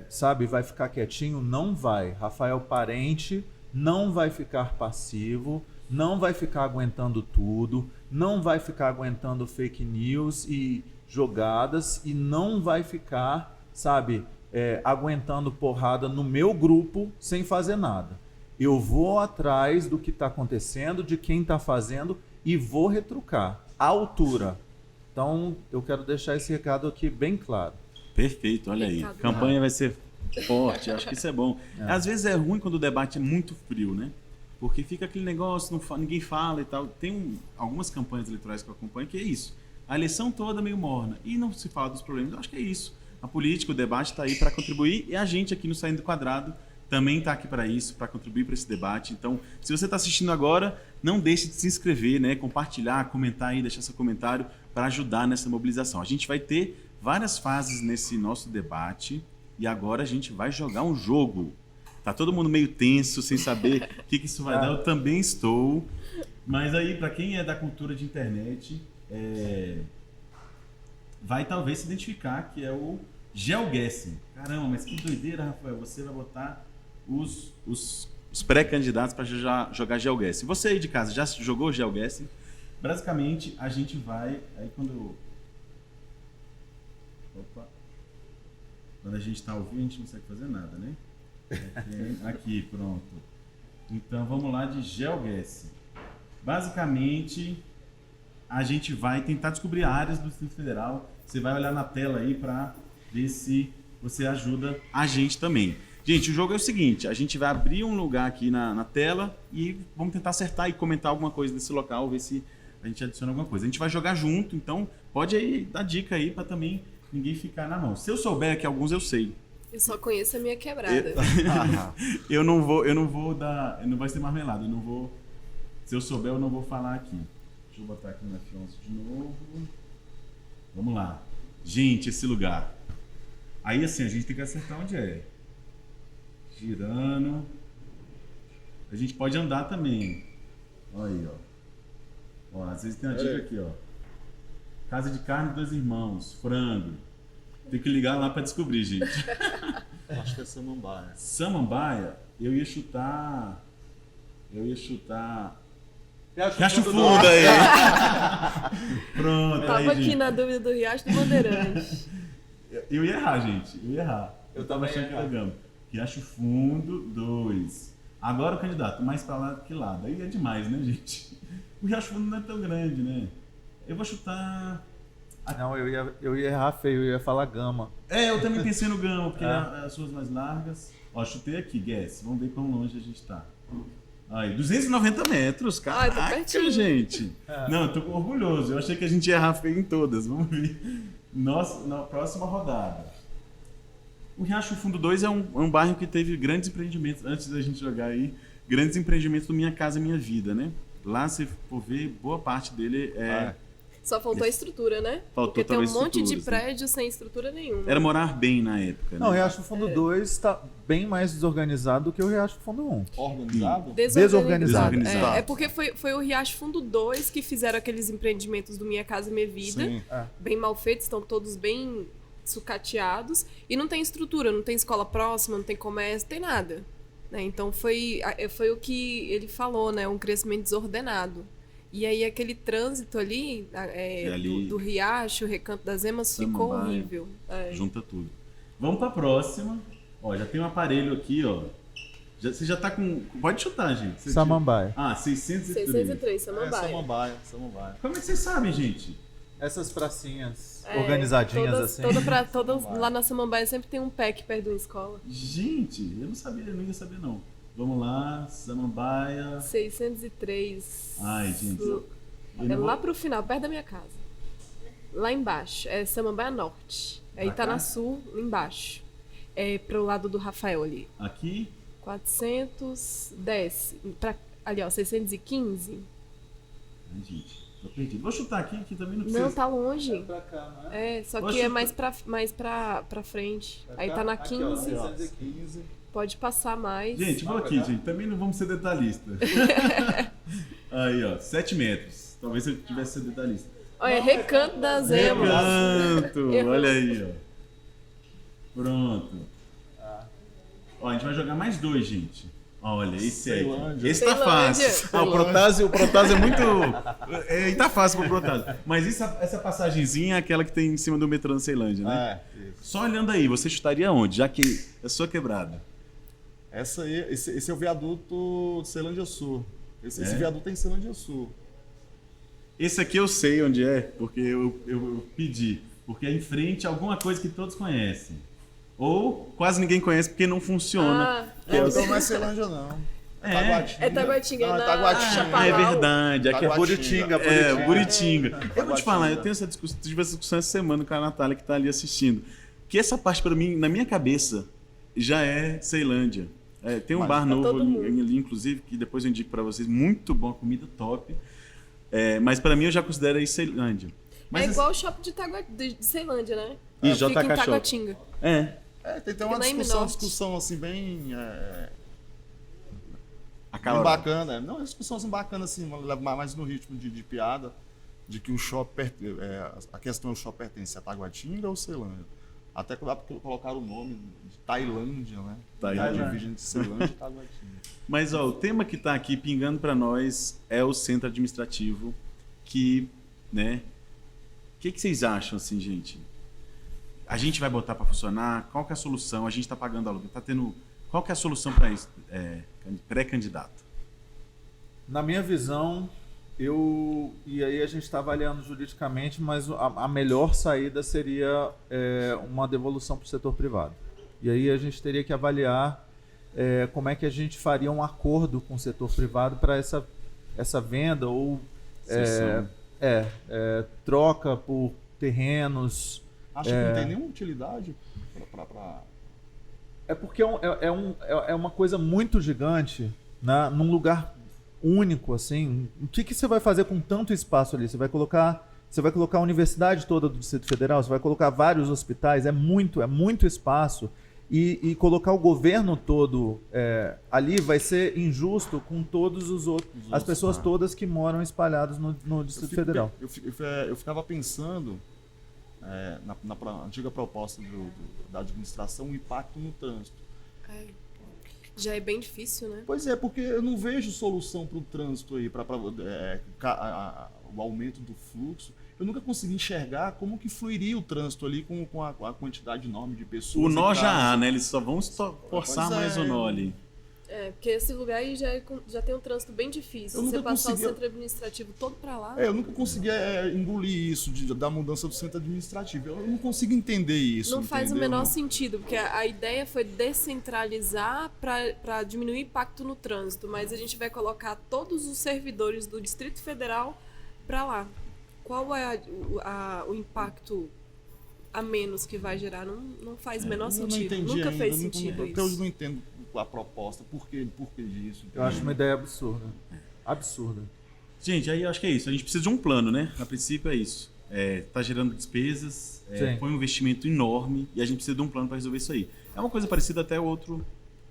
sabe, vai ficar quietinho, não vai. Rafael Parente não vai ficar passivo, não vai ficar aguentando tudo, não vai ficar aguentando fake news e jogadas e não vai ficar, sabe, aguentando porrada no meu grupo sem fazer nada. Eu vou atrás do que está acontecendo, de quem está fazendo e vou retrucar à altura. Então, eu quero deixar esse recado aqui bem claro. Perfeito, olha aí. A campanha vai ser forte, acho que isso é bom. Às vezes é ruim quando o debate é muito frio, né? Porque fica aquele negócio, ninguém fala e tal. Tem algumas campanhas eleitorais que eu acompanho que é isso. A eleição toda meio morna e não se fala dos problemas. Eu acho que é isso. A política, o debate está aí para contribuir e a gente aqui no Saindo do Quadrado também está aqui para isso, para contribuir para esse debate. Então, se você está assistindo agora, não deixe de se inscrever, né? Compartilhar, comentar aí, deixar seu comentário para ajudar nessa mobilização. A gente vai ter várias fases nesse nosso debate e agora a gente vai jogar um jogo. Tá todo mundo meio tenso, sem saber o que isso vai dar. Eu também estou. Mas aí, para quem é da cultura de internet, vai talvez se identificar que é o GeoGuessr. Caramba, mas que doideira, Rafael. Você vai botar os pré-candidatos para jogar GeoGuessr. Você aí de casa já jogou GeoGuessr? Basicamente, a gente vai... Aí quando a gente está ao vivo, a gente não consegue fazer nada, né? Aqui, pronto. Então, vamos lá de GeoGuessr. Basicamente, a gente vai tentar descobrir áreas do Distrito Federal. Você vai olhar na tela aí para ver se você ajuda a gente também. Gente, o jogo é o seguinte, a gente vai abrir um lugar aqui na tela e vamos tentar acertar e comentar alguma coisa desse local, ver se a gente adiciona alguma coisa. A gente vai jogar junto, então pode aí dar dica aí para também ninguém ficar na mão. Se eu souber que alguns eu sei. Eu só conheço a minha quebrada. Eu não vou dar, não vai ser marmelada, eu não vou, se eu souber eu não vou falar aqui. Deixa eu botar aqui no F11 de novo. Vamos lá. Gente, esse lugar. Aí assim, a gente tem que acertar onde é. Girando. A gente pode andar também. Olha aí, ó. Às vezes tem uma dica aqui, ó. Casa de carne dos irmãos, frango. Tem que ligar lá para descobrir, gente. Acho que é Samambaia. Samambaia, eu ia chutar. Riacho Fundo aí. Pronto, Tava aí, aqui gente. na dúvida do Riacho do Bandeirante. Eu ia errar, gente. Eu tava achando que era Gama. Riacho Fundo 2. Agora o candidato, mais pra lá que lado. Aí é demais, né, gente? O Riacho Fundo não é tão grande, né? Eu vou chutar... Não, eu ia errar feio, eu ia falar Gama. Eu também pensei no Gama, porque as ruas mais largas. Ó, chutei aqui, Guess. Vamos ver quão longe a gente tá. Aí, 290 metros, cara. Tá pertinho. Gente. Não, eu tô orgulhoso. Eu achei que a gente ia errar feio em todas. Vamos ver. Nossa, na próxima rodada. O Riacho Fundo 2 é um bairro que teve grandes empreendimentos, antes da gente jogar aí, grandes empreendimentos do Minha Casa Minha Vida, né? Lá, se for ver, boa parte dele Só faltou a estrutura, né? Faltou Porque tem um talvez monte de estruturas, né? prédio sem estrutura nenhuma. Era morar bem na época, Não, o né? Riacho Fundo 2 está bem mais desorganizado do que o Riacho Fundo 1. Organizado? Desorganizado. É porque foi o Riacho Fundo 2 que fizeram aqueles empreendimentos do Minha Casa Minha Vida. Sim. Bem mal feitos, estão todos bem sucateados. E não tem estrutura, não tem escola próxima, não tem comércio, não tem nada. Né? Então foi o que ele falou, né? Um crescimento desordenado. E aí aquele trânsito ali, do Riacho, Recanto das Emas, ficou Samambaia. horrível. É. Junta tudo. Vamos pra próxima. Ó, já tem um aparelho aqui, ó. Você já tá com... Pode chutar, gente. Você Samambaia. Ah, 603. 603, Samambaia. Samambaia. Como é que vocês sabem, gente? Essas pracinhas É, organizadinhas todas, assim. todas lá na Samambaia sempre tem um PEC perto de uma escola. Gente, eu não sabia, não ia saber, não. Vamos lá, Samambaia. 603. Ai, gente. Eu É não vou- lá pro final, perto da minha casa. Lá embaixo, é Samambaia Norte. Aí Pra tá cá? na sul, lá embaixo. É pro lado do Rafael ali. Aqui? 400, desce. Ali, ó, 615. Ai, gente, tô perdido. Vou chutar aqui, que também não precisa. Não, tá longe. Pra cá, não é? É, só Vou que é chutar. mais pra frente. Pra Aí cá? tá na Aqui, ó, 15. 615. Pode passar mais. Gente, vou aqui, gente. Também não vamos ser detalhistas. Aí, ó, 7 metros. Talvez se eu tivesse sido detalhista. Olha, Recanto das Emas. Recanto, Errou. olha aí, ó. Pronto. Ó, a gente vai jogar mais 2, gente. Olha, esse aí. Ceilândia. Esse tá Ceilândia. fácil. Ah, o Protásio é muito... tá fácil pro Protásio. Mas essa passagenzinha é aquela que tem em cima do metrô na Ceilândia, né? Só olhando aí, você chutaria onde? Já que é sua quebrada. Esse é o viaduto de Ceilândia Sul. Esse É? viaduto é em Ceilândia Sul. Esse aqui eu sei onde é, porque eu pedi. Porque é em frente a alguma coisa que todos conhecem. Ou quase ninguém conhece porque não funciona. Então não é Ceilândia, não. É. É Taguatinga, Não, é na Taguatinga. Chapadão. Ah, é verdade. Aqui é Taguatinga. Buritinga. Eu vou te falar, eu Taguatinga. tenho tive essa discussão essa semana com a Natália que tá ali assistindo. Que essa parte, pra mim, na minha cabeça, já é Ceilândia. É, tem um Mas bar pra novo todo mundo. ali, inclusive, que depois eu indico pra vocês. Muito bom, comida top. É, mas pra mim eu já considero aí Ceilândia. Mas É igual o shopping de Ceilândia, né? E Fica JK em Shop. Taguatinga. É. Tem uma na M discussão, Norte. assim bem Aquela bacana. Não, é uma discussão assim, bacana, assim, mais no ritmo de piada, de que o shopping, a questão do shopping pertence a Taguatinga ou Ceilândia. Até colocaram o nome de Tailândia, né? Tailândia. Divide entre Ceilândia e Taguatinga. Mas ó, o tema que está aqui pingando para nós é o centro administrativo que, né? O que vocês acham assim, gente? A gente vai botar para funcionar? Qual que é a solução? A gente está pagando aluguel, tá tendo... Qual que é a solução para isso? Pré-candidato. Na minha visão, e aí a gente está avaliando juridicamente, mas a melhor saída seria uma devolução para o setor privado. E aí a gente teria que avaliar como é que a gente faria um acordo com o setor privado para essa venda ou Cessão. troca por terrenos. Acho que não tem nenhuma utilidade para... É porque é uma coisa muito gigante, né, num lugar único, assim. O que você vai fazer com tanto espaço ali? Você vai colocar a universidade toda do Distrito Federal, você vai colocar vários hospitais, é muito espaço. E colocar o governo todo ali vai ser injusto com todos os outros, as pessoas todas que moram espalhadas no Distrito Federal. Eu ficava pensando na antiga proposta da administração, o impacto no trânsito. Já é bem difícil, né? Pois é, porque eu não vejo solução para o trânsito aí, para o aumento do fluxo. Eu nunca consegui enxergar como que fluiria o trânsito ali com a quantidade enorme de pessoas. O nó e já carros. há, né? Eles só vão forçar Pois mais o nó ali. Porque esse lugar aí já tem um trânsito bem difícil. Eu Você nunca passar conseguia- o centro administrativo todo pra lá. Eu nunca consegui engolir isso da mudança do centro administrativo. Eu não consigo entender isso. Não faz o entendeu? menor sentido, porque a ideia foi descentralizar para diminuir o impacto no trânsito, mas a gente vai colocar todos os servidores do Distrito Federal para lá. Qual é o impacto a menos que vai gerar? Não faz o menor Eu não sentido. entendi Nunca ainda, fez eu não- sentido Até hoje isso. não entendo a proposta, por que disso. Eu acho uma ideia absurda. Absurda. Gente, aí eu acho que é isso. A gente precisa de um plano, né? A princípio é isso. Tá gerando despesas, foi um investimento enorme e a gente precisa de um plano para resolver isso aí. É uma coisa parecida até o outro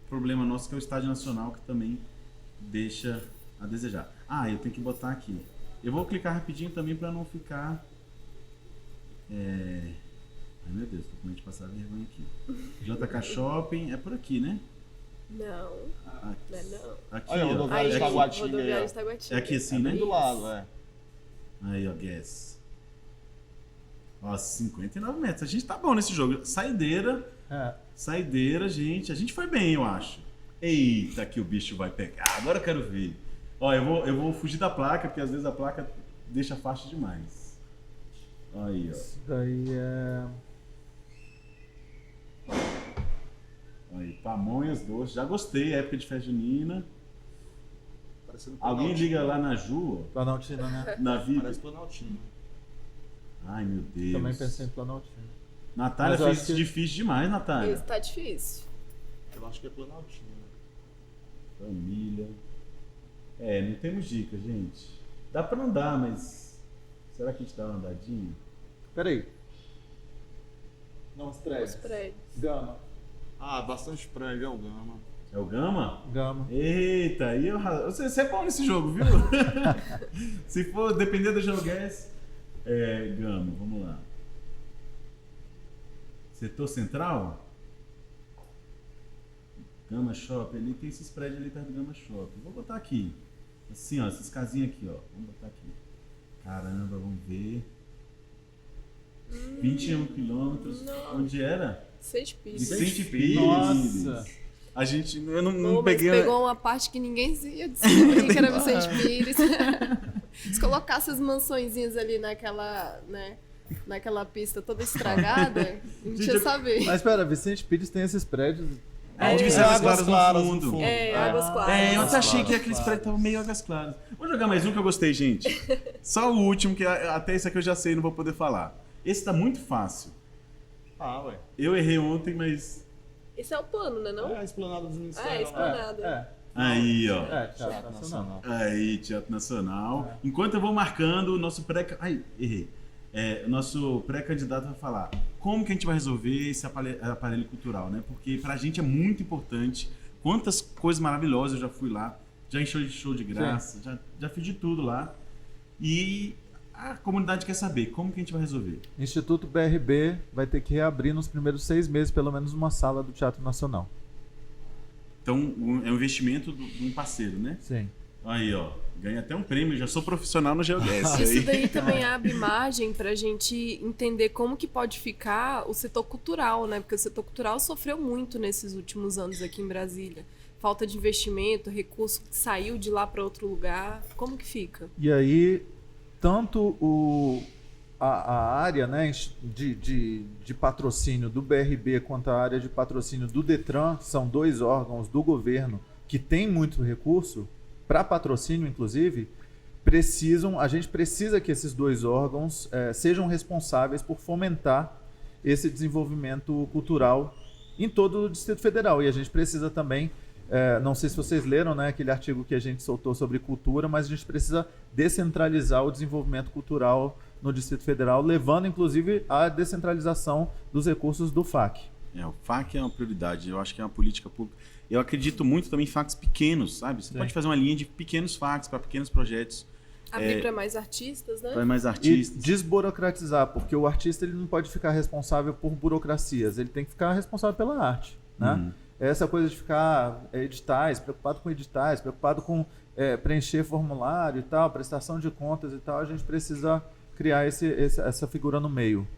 problema nosso, que é o Estádio Nacional, que também deixa a desejar. Eu tenho que botar aqui. Eu vou clicar rapidinho também para não ficar... Ai, meu Deus, tô com medo de passar vergonha aqui. JK Shopping, é por aqui, né? Não, Aqui, não é não. aqui, Olha, ó. rodoviária de Taguatinga aí, Rodoviária ó. de Taguatinga. É aqui assim, É né? bem do lado, Aí, ó, Guess. Ó, 59 metros. A gente tá bom nesse jogo. Saideira, gente. A gente foi bem, eu acho. Eita, que o bicho vai pegar. Agora eu quero ver. Ó, eu vou fugir da placa, porque às vezes a placa deixa fácil demais. Aí, ó. Isso daí é... Aí, pamonhas doces. Já gostei, época de festa junina. Parecendo Alguém Planaltina. liga lá na Ju, Planaltina, né? ó, na vida. Parece Planaltina. Ai, meu Deus. Também pensei em Planaltina. Natália Mas eu fez acho isso que- difícil demais, Natália. Esse tá difícil. Eu acho que é Planaltina. Família. Não temos dicas, gente. Dá pra andar, mas... Será que a gente dá uma andadinha? Peraí. Não, os Os prédios. prédios. Gama. Bastante prédio, é o Gama. É o Gama? Gama. Eita, aí eu... Você é bom nesse jogo, viu? Se for depender do GeoGuess... Gama, vamos lá. Setor Central? Gama Shopping, ali tem esses prédios ali perto do Gama Shopping. Vou botar aqui. Assim, ó, essas casinhas aqui, ó. Vamos botar aqui. Caramba, vamos ver. 21 quilômetros. Não. Onde era? Seis De pilhas. Sente Pires. Nossa. A gente, eu não Pô, mas peguei... pegou uma parte que ninguém ia dizer que era Vicente Pires. Se colocasse as mansõezinhas ali naquela, né, naquela pista toda estragada, a gente ia saber. Mas pera, Vicente Pires tem esses prédios... de ser Águas Claras no fundo. Águas Claras. Eu até achei que aqueles prédios estavam meio águas claras. Vou jogar mais um que eu gostei, gente. Só o último, que até esse aqui eu já sei, não vou poder falar. Esse tá muito fácil. Ué. Eu errei ontem, mas... Esse é o plano, né, não? É a Esplanada dos Ministérios. É, Esplanada. É. Aí, ó. Teatro Nacional. Aí, Teatro Nacional. Enquanto eu vou marcando, o nosso errei. O nosso pré-candidato vai falar como que a gente vai resolver esse aparelho cultural, né? Porque pra gente é muito importante. Quantas coisas maravilosas eu já fui lá. Já em show de graça, já fiz de tudo lá. E a comunidade quer saber como que a gente vai resolver. Instituto BRB vai ter que reabrir nos primeiros 6 meses, pelo menos uma sala do Teatro Nacional. Então, é um investimento de um parceiro, né? Sim. Aí, ó. Ganha até um prêmio, já sou profissional no GeoGuess. Isso aí. daí também abre margem pra gente entender como que pode ficar o setor cultural, né? Porque o setor cultural sofreu muito nesses últimos anos aqui em Brasília. Falta de investimento, recurso que saiu de lá para outro lugar. Como que fica? E aí, tanto a área, né, de patrocínio do BRB quanto a área de patrocínio do Detran, são 2 órgãos do governo que têm muito recurso, para patrocínio inclusive, a gente precisa que esses 2 órgãos sejam responsáveis por fomentar esse desenvolvimento cultural em todo o Distrito Federal. E a gente precisa também, não sei se vocês leram, né, aquele artigo que a gente soltou sobre cultura, mas a gente precisa descentralizar o desenvolvimento cultural no Distrito Federal, levando inclusive à descentralização dos recursos do FAC. O FAC é uma prioridade, eu acho que é uma política pública. Eu acredito muito também em FACs pequenos, sabe? Você pode fazer uma linha de pequenos FACs para pequenos projetos. Abrir para mais artistas, né? Para mais E artistas. desburocratizar, porque o artista ele não pode ficar responsável por burocracias, ele tem que ficar responsável pela arte, né? Essa coisa de ficar preocupado com editais, preocupado com preencher formulário e tal, prestação de contas e tal, a gente precisa criar essa figura no meio.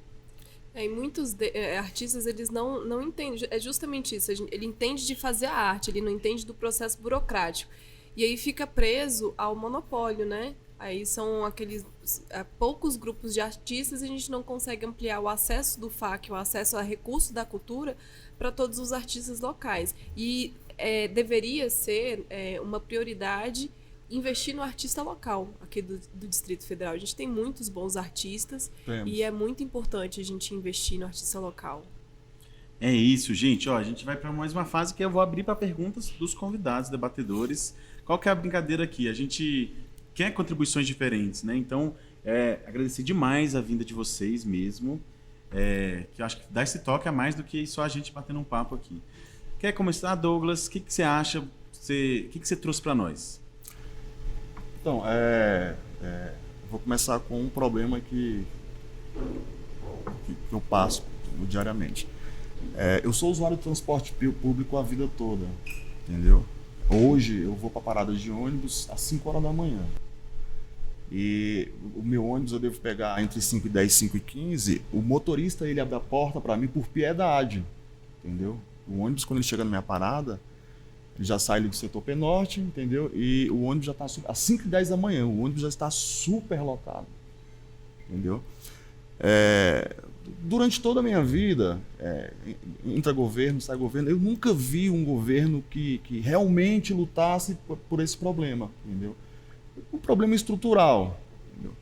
E muitos artistas, eles não entendem, é justamente isso, ele entende de fazer a arte, ele não entende do processo burocrático. E aí fica preso ao monopólio, né? Aí são aqueles poucos grupos de artistas e a gente não consegue ampliar o acesso do FAC, o acesso a recursos da cultura para todos os artistas locais. E deveria ser uma prioridade investir no artista local aqui do Distrito Federal. A gente tem muitos bons artistas e é muito importante a gente investir no artista local. É isso, gente. Ó, a gente vai para mais uma fase que eu vou abrir para perguntas dos convidados, debatedores. Qual que é a brincadeira aqui? A gente quer contribuições diferentes, né? Então, agradecer demais a vinda de vocês mesmo, que eu acho que dar esse toque a mais do que só a gente batendo um papo aqui. Quer começar, Douglas? O que você acha? O que você trouxe para nós? Então, vou começar com um problema que eu passo diariamente. Eu sou usuário de transporte público a vida toda, entendeu? Hoje eu vou para parada de ônibus às 5 horas da manhã. E o meu ônibus eu devo pegar entre 5h10 e 5h15. O motorista, ele abre a porta para mim por piedade, entendeu? O ônibus, quando ele chega na minha parada, ele já sai ali do setor P-Norte, entendeu? E o ônibus já está às 5h10 da manhã, o ônibus já está super lotado, entendeu? Durante toda a minha vida, entra governo, sai governo, eu nunca vi um governo que realmente lutasse por esse problema, entendeu? Um problema estrutural, entendeu?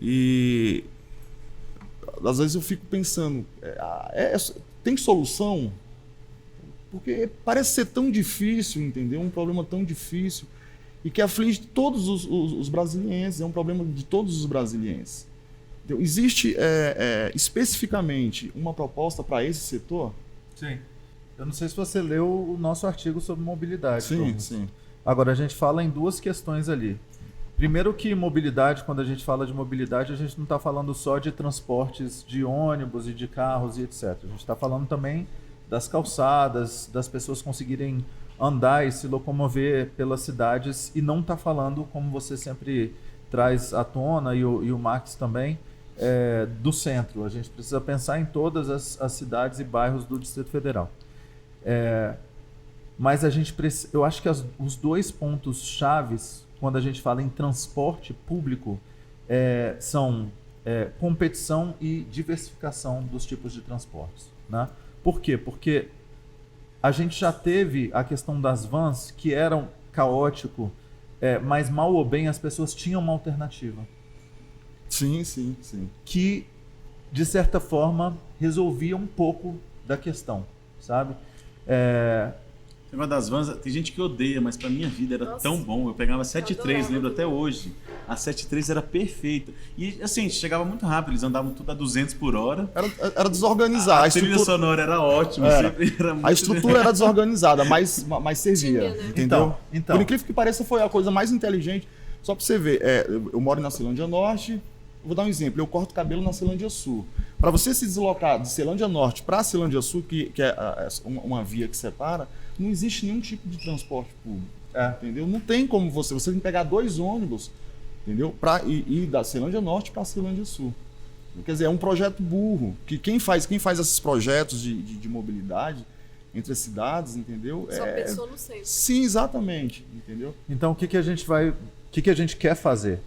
E às vezes eu fico pensando, tem solução? Porque parece ser tão difícil, entendeu? Um problema tão difícil e que aflige todos os brasilienses, é um problema de todos os brasilienses. Então, existe especificamente uma proposta para esse setor? Sim. Eu não sei se você leu o nosso artigo sobre mobilidade. Sim, sim. Agora, a gente fala em duas questões ali. Primeiro que mobilidade, quando a gente fala de mobilidade, a gente não está falando só de transportes de ônibus e de carros e etc. A gente está falando também das calçadas, das pessoas conseguirem andar e se locomover pelas cidades, e não está falando, como você sempre traz à tona, e o Max também, do centro. A gente precisa pensar em todas as cidades e bairros do Distrito Federal. Mas eu acho que os dois pontos chaves, quando a gente fala em transporte público, são competição e diversificação dos tipos de transportes, né? Por quê? Porque a gente já teve a questão das vans, que eram caótico, mas mal ou bem as pessoas tinham uma alternativa. Sim, sim, sim. Que, de certa forma, resolvia um pouco da questão, sabe? Uma das vans, tem gente que odeia, mas pra minha vida era tão bom. Eu pegava a 73, lembro até hoje. A 73 era perfeita. E assim, chegava muito rápido, eles andavam tudo a 200 por hora. Era desorganizado. A trilha sonora era ótima, sempre era muito... A estrutura era desorganizada, mas servia, Tinha, né? entendeu? Então. Por incrível que pareça, foi a coisa mais inteligente. Só pra você ver, eu moro na Ceilândia Norte, vou dar um exemplo, eu corto cabelo na Ceilândia Sul. Para você se deslocar de Ceilândia Norte para Ceilândia Sul, que é uma via que separa, não existe nenhum tipo de transporte público, entendeu? Não tem como você tem que pegar 2 ônibus, entendeu? Para ir da Ceilândia Norte para Ceilândia Sul. Quer dizer, é um projeto burro, que quem faz esses projetos de mobilidade entre as cidades, entendeu? Só pensou no centro. Sim, exatamente, entendeu? Então, o que a gente quer fazer?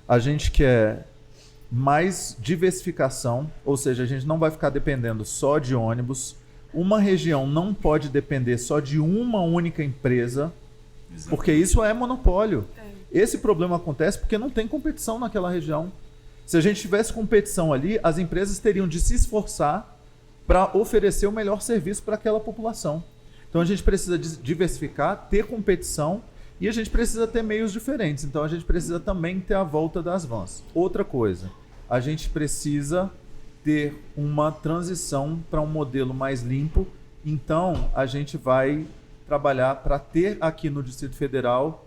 A gente quer mais diversificação, ou seja, a gente não vai ficar dependendo só de ônibus. Uma região não pode depender só de uma única empresa, porque isso é monopólio. Esse problema acontece porque não tem competição naquela região. Se a gente tivesse competição ali, as empresas teriam de se esforçar para oferecer o melhor serviço para aquela população. Então a gente precisa diversificar, ter competição, e a gente precisa ter meios diferentes. Então a gente precisa também ter a volta das vans. Outra coisa, a gente precisa ter uma transição para um modelo mais limpo. Então a gente vai trabalhar para ter aqui no Distrito Federal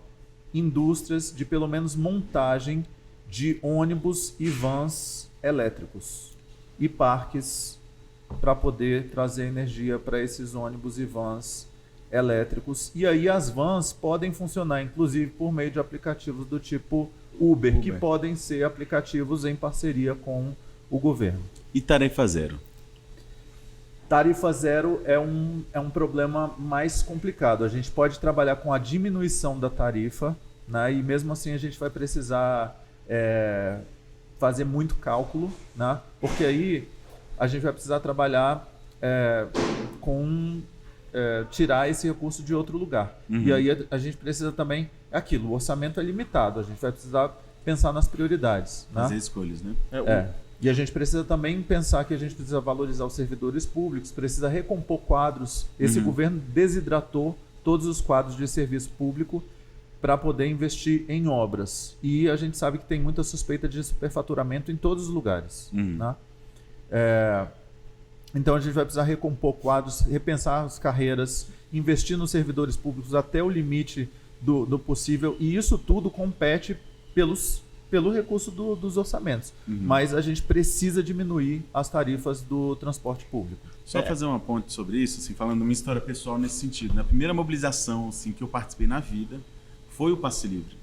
indústrias de pelo menos montagem de ônibus e vans elétricos e parques para poder trazer energia para esses ônibus e vans elétricos. E aí as vans podem funcionar inclusive por meio de aplicativos do tipo Uber. Que podem ser aplicativos em parceria com o governo. E tarifa zero? Tarifa zero é um problema mais complicado. A gente pode trabalhar com a diminuição da tarifa, né? E mesmo assim a gente vai precisar fazer muito cálculo, né? Porque aí a gente vai precisar trabalhar com tirar esse recurso de outro lugar. Uhum. E aí a gente precisa também, o orçamento é limitado, a gente vai precisar pensar nas prioridades. Fazer né? escolhas, né? E a gente precisa também pensar que a gente precisa valorizar os servidores públicos, precisa recompor quadros. Esse governo desidratou todos os quadros de serviço público para poder investir em obras. E a gente sabe que tem muita suspeita de superfaturamento em todos os lugares. Né? Então a gente vai precisar recompor quadros, repensar as carreiras, investir nos servidores públicos até o limite do possível. E isso tudo compete pelo recurso dos orçamentos. Mas a gente precisa diminuir as tarifas do transporte público. Só fazer uma ponte sobre isso, assim, falando uma história pessoal nesse sentido. Na primeira mobilização assim, que eu participei na vida foi o Passe Livre,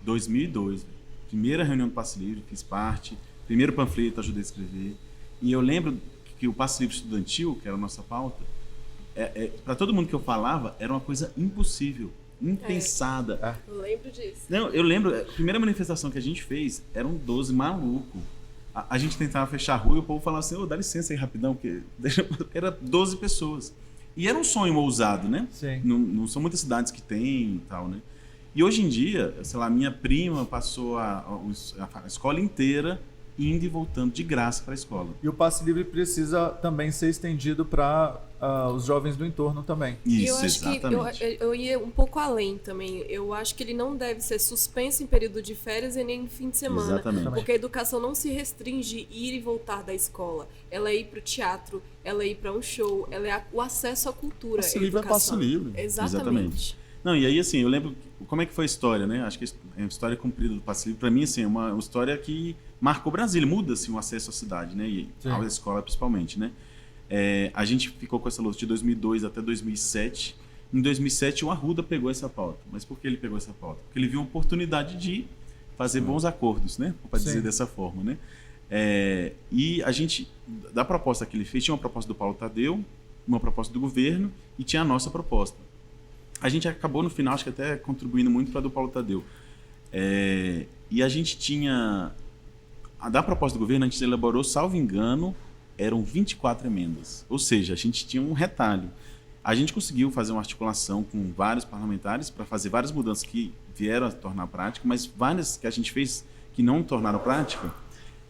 2002. Primeira reunião do Passe Livre, fiz parte. Primeiro panfleto, ajudei a escrever. E eu lembro que o Passe Livre estudantil, que era a nossa pauta, para todo mundo que eu falava, era uma coisa impossível, impensada. Eu lembro disso. Não, eu lembro, a primeira manifestação que a gente fez eram 12 malucos. A gente tentava fechar a rua e o povo falava assim, dá licença aí rapidão, porque era 12 pessoas. E era um sonho ousado, né? Sim. Não são muitas cidades que tem e tal, né? E hoje em dia, sei lá, minha prima passou a escola inteira indo e voltando de graça para a escola. E o Passe Livre precisa também ser estendido para os jovens do entorno também. Isso, eu acho exatamente. que eu ia um pouco além também. Eu acho que ele não deve ser suspenso em período de férias e nem em fim de semana. Exatamente. Porque a educação não se restringe a ir e voltar da escola. Ela é ir para o teatro, ela é ir para um show, ela é o acesso à cultura. Passe livre é passe livre. Exatamente. Não, e aí assim, eu lembro como é que foi a história, né? Acho que a história comprida do Passe Livre, para mim, assim, é uma história que marcou Brasília, muda-se o acesso à cidade, né? E à escola principalmente, né? A gente ficou com essa luta de 2002 até 2007. Em 2007, o Arruda pegou essa pauta. Mas por que ele pegou essa pauta? Porque ele viu uma oportunidade de fazer bons acordos, né? Para dizer dessa forma, né? E a gente, da proposta que ele fez, tinha uma proposta do Paulo Tadeu, uma proposta do governo e tinha a nossa proposta. A gente acabou no final, acho que até contribuindo muito para a do Paulo Tadeu. E a gente tinha... Da proposta do governo, a gente elaborou, salvo engano, eram 24 emendas. Ou seja, a gente tinha um retalho. A gente conseguiu fazer uma articulação com vários parlamentares para fazer várias mudanças que vieram a tornar prática, mas várias que a gente fez que não tornaram prática,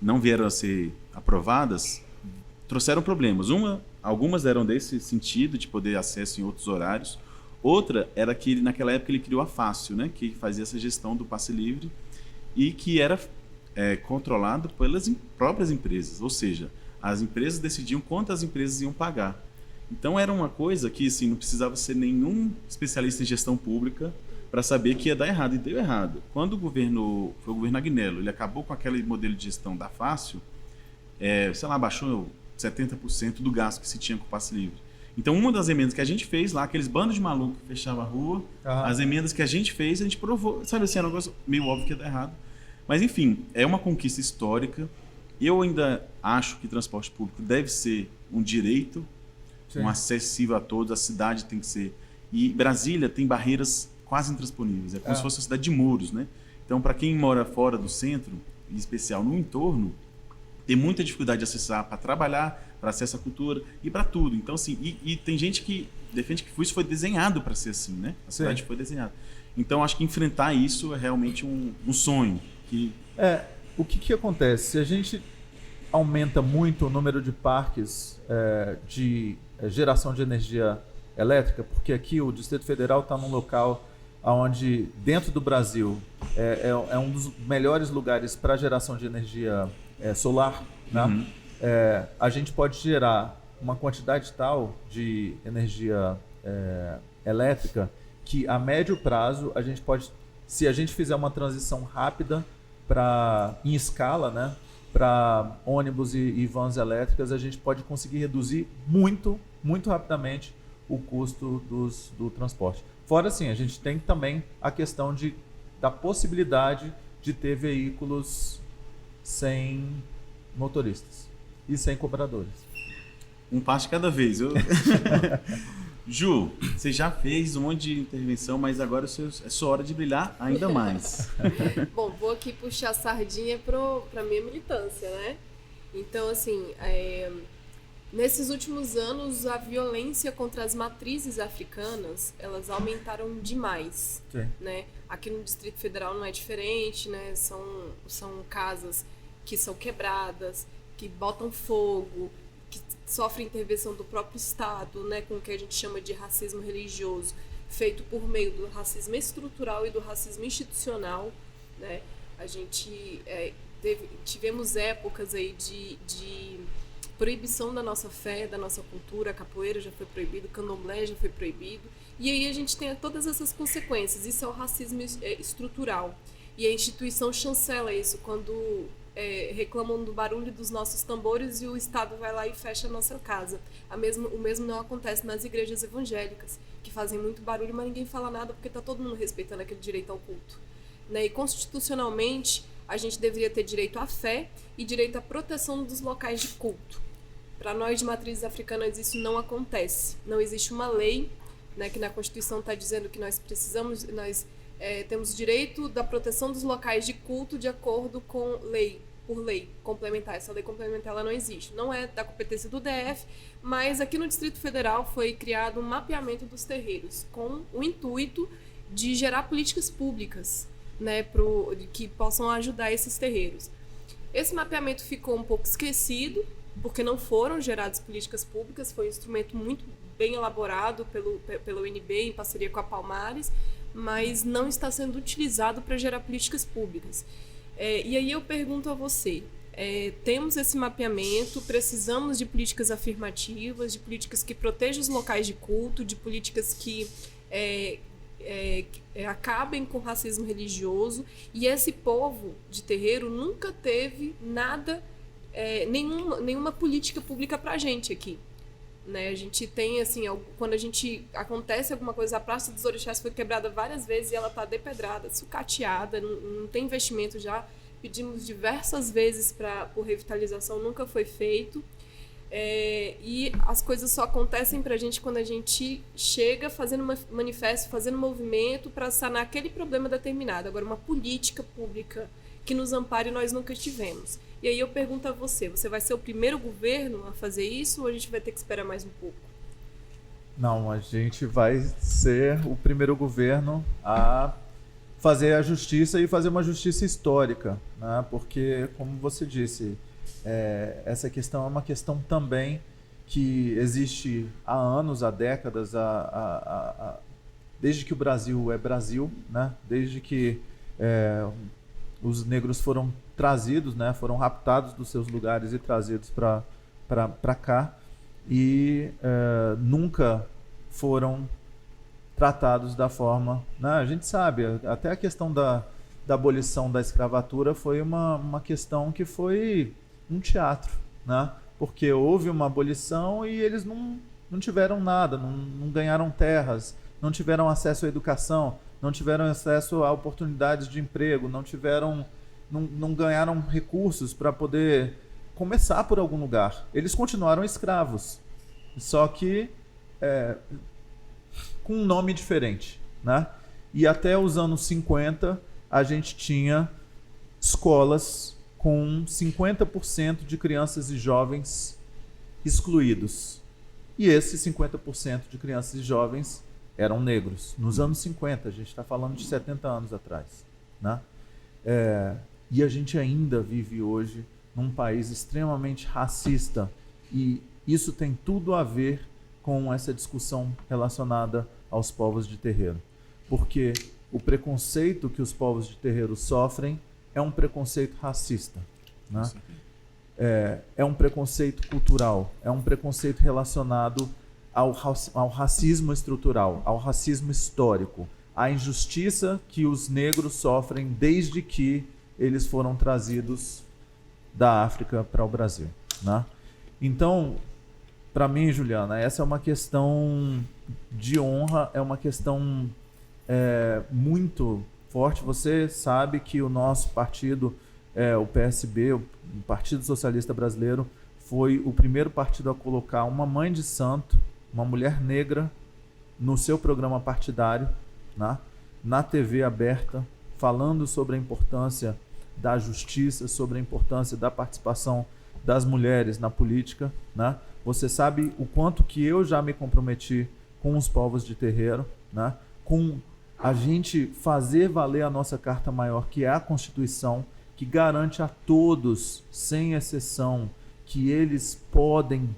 não vieram a ser aprovadas, trouxeram problemas. Algumas eram desse sentido, de poder acesso em outros horários. Outra era que, naquela época, ele criou a Fácil, né, que fazia essa gestão do Passe Livre e que era controlado pelas próprias empresas. Ou seja, as empresas decidiam quanto as empresas iam pagar. Então, era uma coisa que assim, não precisava ser nenhum especialista em gestão pública para saber que ia dar errado. E deu errado. Quando foi o governo Agnello, ele acabou com aquele modelo de gestão da Fácil, baixou 70% do gasto que se tinha com o Passe Livre. Então, uma das emendas que a gente fez lá, aqueles bandos de maluco que fechavam a rua, as emendas que a gente fez, a gente provou. Sabe assim, era um negócio meio óbvio que ia dar errado. Mas, enfim, é uma conquista histórica. Eu ainda acho que transporte público deve ser um direito, acessível a todos. A cidade tem que ser... E Brasília tem barreiras quase intransponíveis. É como se fosse uma cidade de muros, né? Então, para quem mora fora do centro, em especial no entorno, tem muita dificuldade de acessar para trabalhar, para acesso à cultura e para tudo. Então, assim, e tem gente que defende que isso foi desenhado para ser assim, né? A cidade foi desenhada. Então, acho que enfrentar isso é realmente um sonho. O que acontece? Se a gente aumenta muito o número de parques de geração de energia elétrica, porque aqui o Distrito Federal está num local onde, dentro do Brasil, é um dos melhores lugares para geração de energia solar, né? A gente pode gerar uma quantidade tal de energia elétrica que, a médio prazo, a gente pode, se a gente fizer uma transição rápida em escala, né, para ônibus e vans elétricas, a gente pode conseguir reduzir muito, muito rapidamente o custo do transporte. Fora, assim, a gente tem também a questão da possibilidade de ter veículos sem motoristas e sem cobradores. Um passo de cada vez. Ju, você já fez um monte de intervenção, mas agora é sua hora de brilhar ainda mais. Bom, vou aqui puxar a sardinha para minha militância, né? Então, assim, nesses últimos anos, a violência contra as matrizes africanas, elas aumentaram demais, né? Aqui no Distrito Federal não é diferente, né? São casas que são quebradas, que botam fogo, que sofrem intervenção do próprio Estado, né, com o que a gente chama de racismo religioso. feito por meio do racismo estrutural e do racismo institucional, né? A gente tivemos épocas aí de proibição da nossa fé, da nossa cultura. A capoeira já foi proibido, o candomblé já foi proibido, e aí a gente tem todas essas consequências. Isso é o racismo estrutural, e a instituição chancela isso quando reclamam do barulho dos nossos tambores e o Estado vai lá e fecha a nossa casa. O mesmo não acontece nas igrejas evangélicas, que fazem muito barulho, mas ninguém fala nada porque está todo mundo respeitando aquele direito ao culto, né? E constitucionalmente a gente deveria ter direito à fé e direito à proteção dos locais de culto. Para nós de matrizes africanas isso não acontece. Não existe uma lei, né, que na Constituição está dizendo que nós temos direito da proteção dos locais de culto de acordo com por lei complementar. Essa lei complementar ela não existe. Não é da competência do DF, mas aqui no Distrito Federal foi criado um mapeamento dos terreiros com o intuito de gerar políticas públicas, né, que possam ajudar esses terreiros. Esse mapeamento ficou um pouco esquecido, porque não foram geradas políticas públicas. Foi um instrumento muito bem elaborado pelo UNB em parceria com a Palmares, mas não está sendo utilizado para gerar políticas públicas. E aí eu pergunto a você, temos esse mapeamento, precisamos de políticas afirmativas, de políticas que protejam os locais de culto, de políticas que acabem com o racismo religioso, e esse povo de terreiro nunca teve nada, nenhuma política pública para a gente aqui, né? A gente tem, assim, quando acontece alguma coisa, a Praça dos Orixás foi quebrada várias vezes e ela está depedrada, sucateada, não tem investimento. Já pedimos diversas vezes por revitalização, nunca foi feito. E as coisas só acontecem pra gente quando a gente chega fazendo manifesto, fazendo movimento para sanar aquele problema determinado. Agora, uma política pública que nos ampare nós nunca tivemos. E aí eu pergunto a você vai ser o primeiro governo a fazer isso ou a gente vai ter que esperar mais um pouco? Não, a gente vai ser o primeiro governo a fazer a justiça e fazer uma justiça histórica, né? Porque, como você disse, essa questão é uma questão também que existe há anos, há décadas, desde que o Brasil é Brasil, né? Desde que os negros foram trazidos, né? Foram raptados dos seus lugares e trazidos para cá, e nunca foram tratados da forma, né? A gente sabe, até a questão da abolição da escravatura foi uma questão que foi um teatro, né? Porque houve uma abolição e eles não tiveram nada, não ganharam terras, não tiveram acesso à educação, não tiveram acesso a oportunidades de emprego, não ganharam recursos para poder começar por algum lugar. Eles continuaram escravos, só que com um nome diferente, né? E até os anos 50 a gente tinha escolas com 50% de crianças e jovens excluídos. E esses 50% de crianças e jovens eram negros. Nos anos 50, a gente está falando de 70 anos atrás, né? E a gente ainda vive hoje num país extremamente racista, e isso tem tudo a ver com essa discussão relacionada aos povos de terreiro. Porque o preconceito que os povos de terreiro sofrem é um preconceito racista, né? É um preconceito cultural, é um preconceito relacionado ao racismo estrutural, ao racismo histórico, à injustiça que os negros sofrem desde que eles foram trazidos da África para o Brasil, né? Então, para mim, Juliana, essa é uma questão de honra, é uma questão muito forte. Você sabe que o nosso partido, o PSB, o Partido Socialista Brasileiro, foi o primeiro partido a colocar uma mãe de santo, uma mulher negra, no seu programa partidário, né? Na TV aberta, falando sobre a importância da justiça, sobre a importância da participação das mulheres na política, né? Você sabe o quanto que eu já me comprometi com os povos de terreiro, né? Com a gente fazer valer a nossa carta maior, que é a Constituição, que garante a todos, sem exceção, que eles podem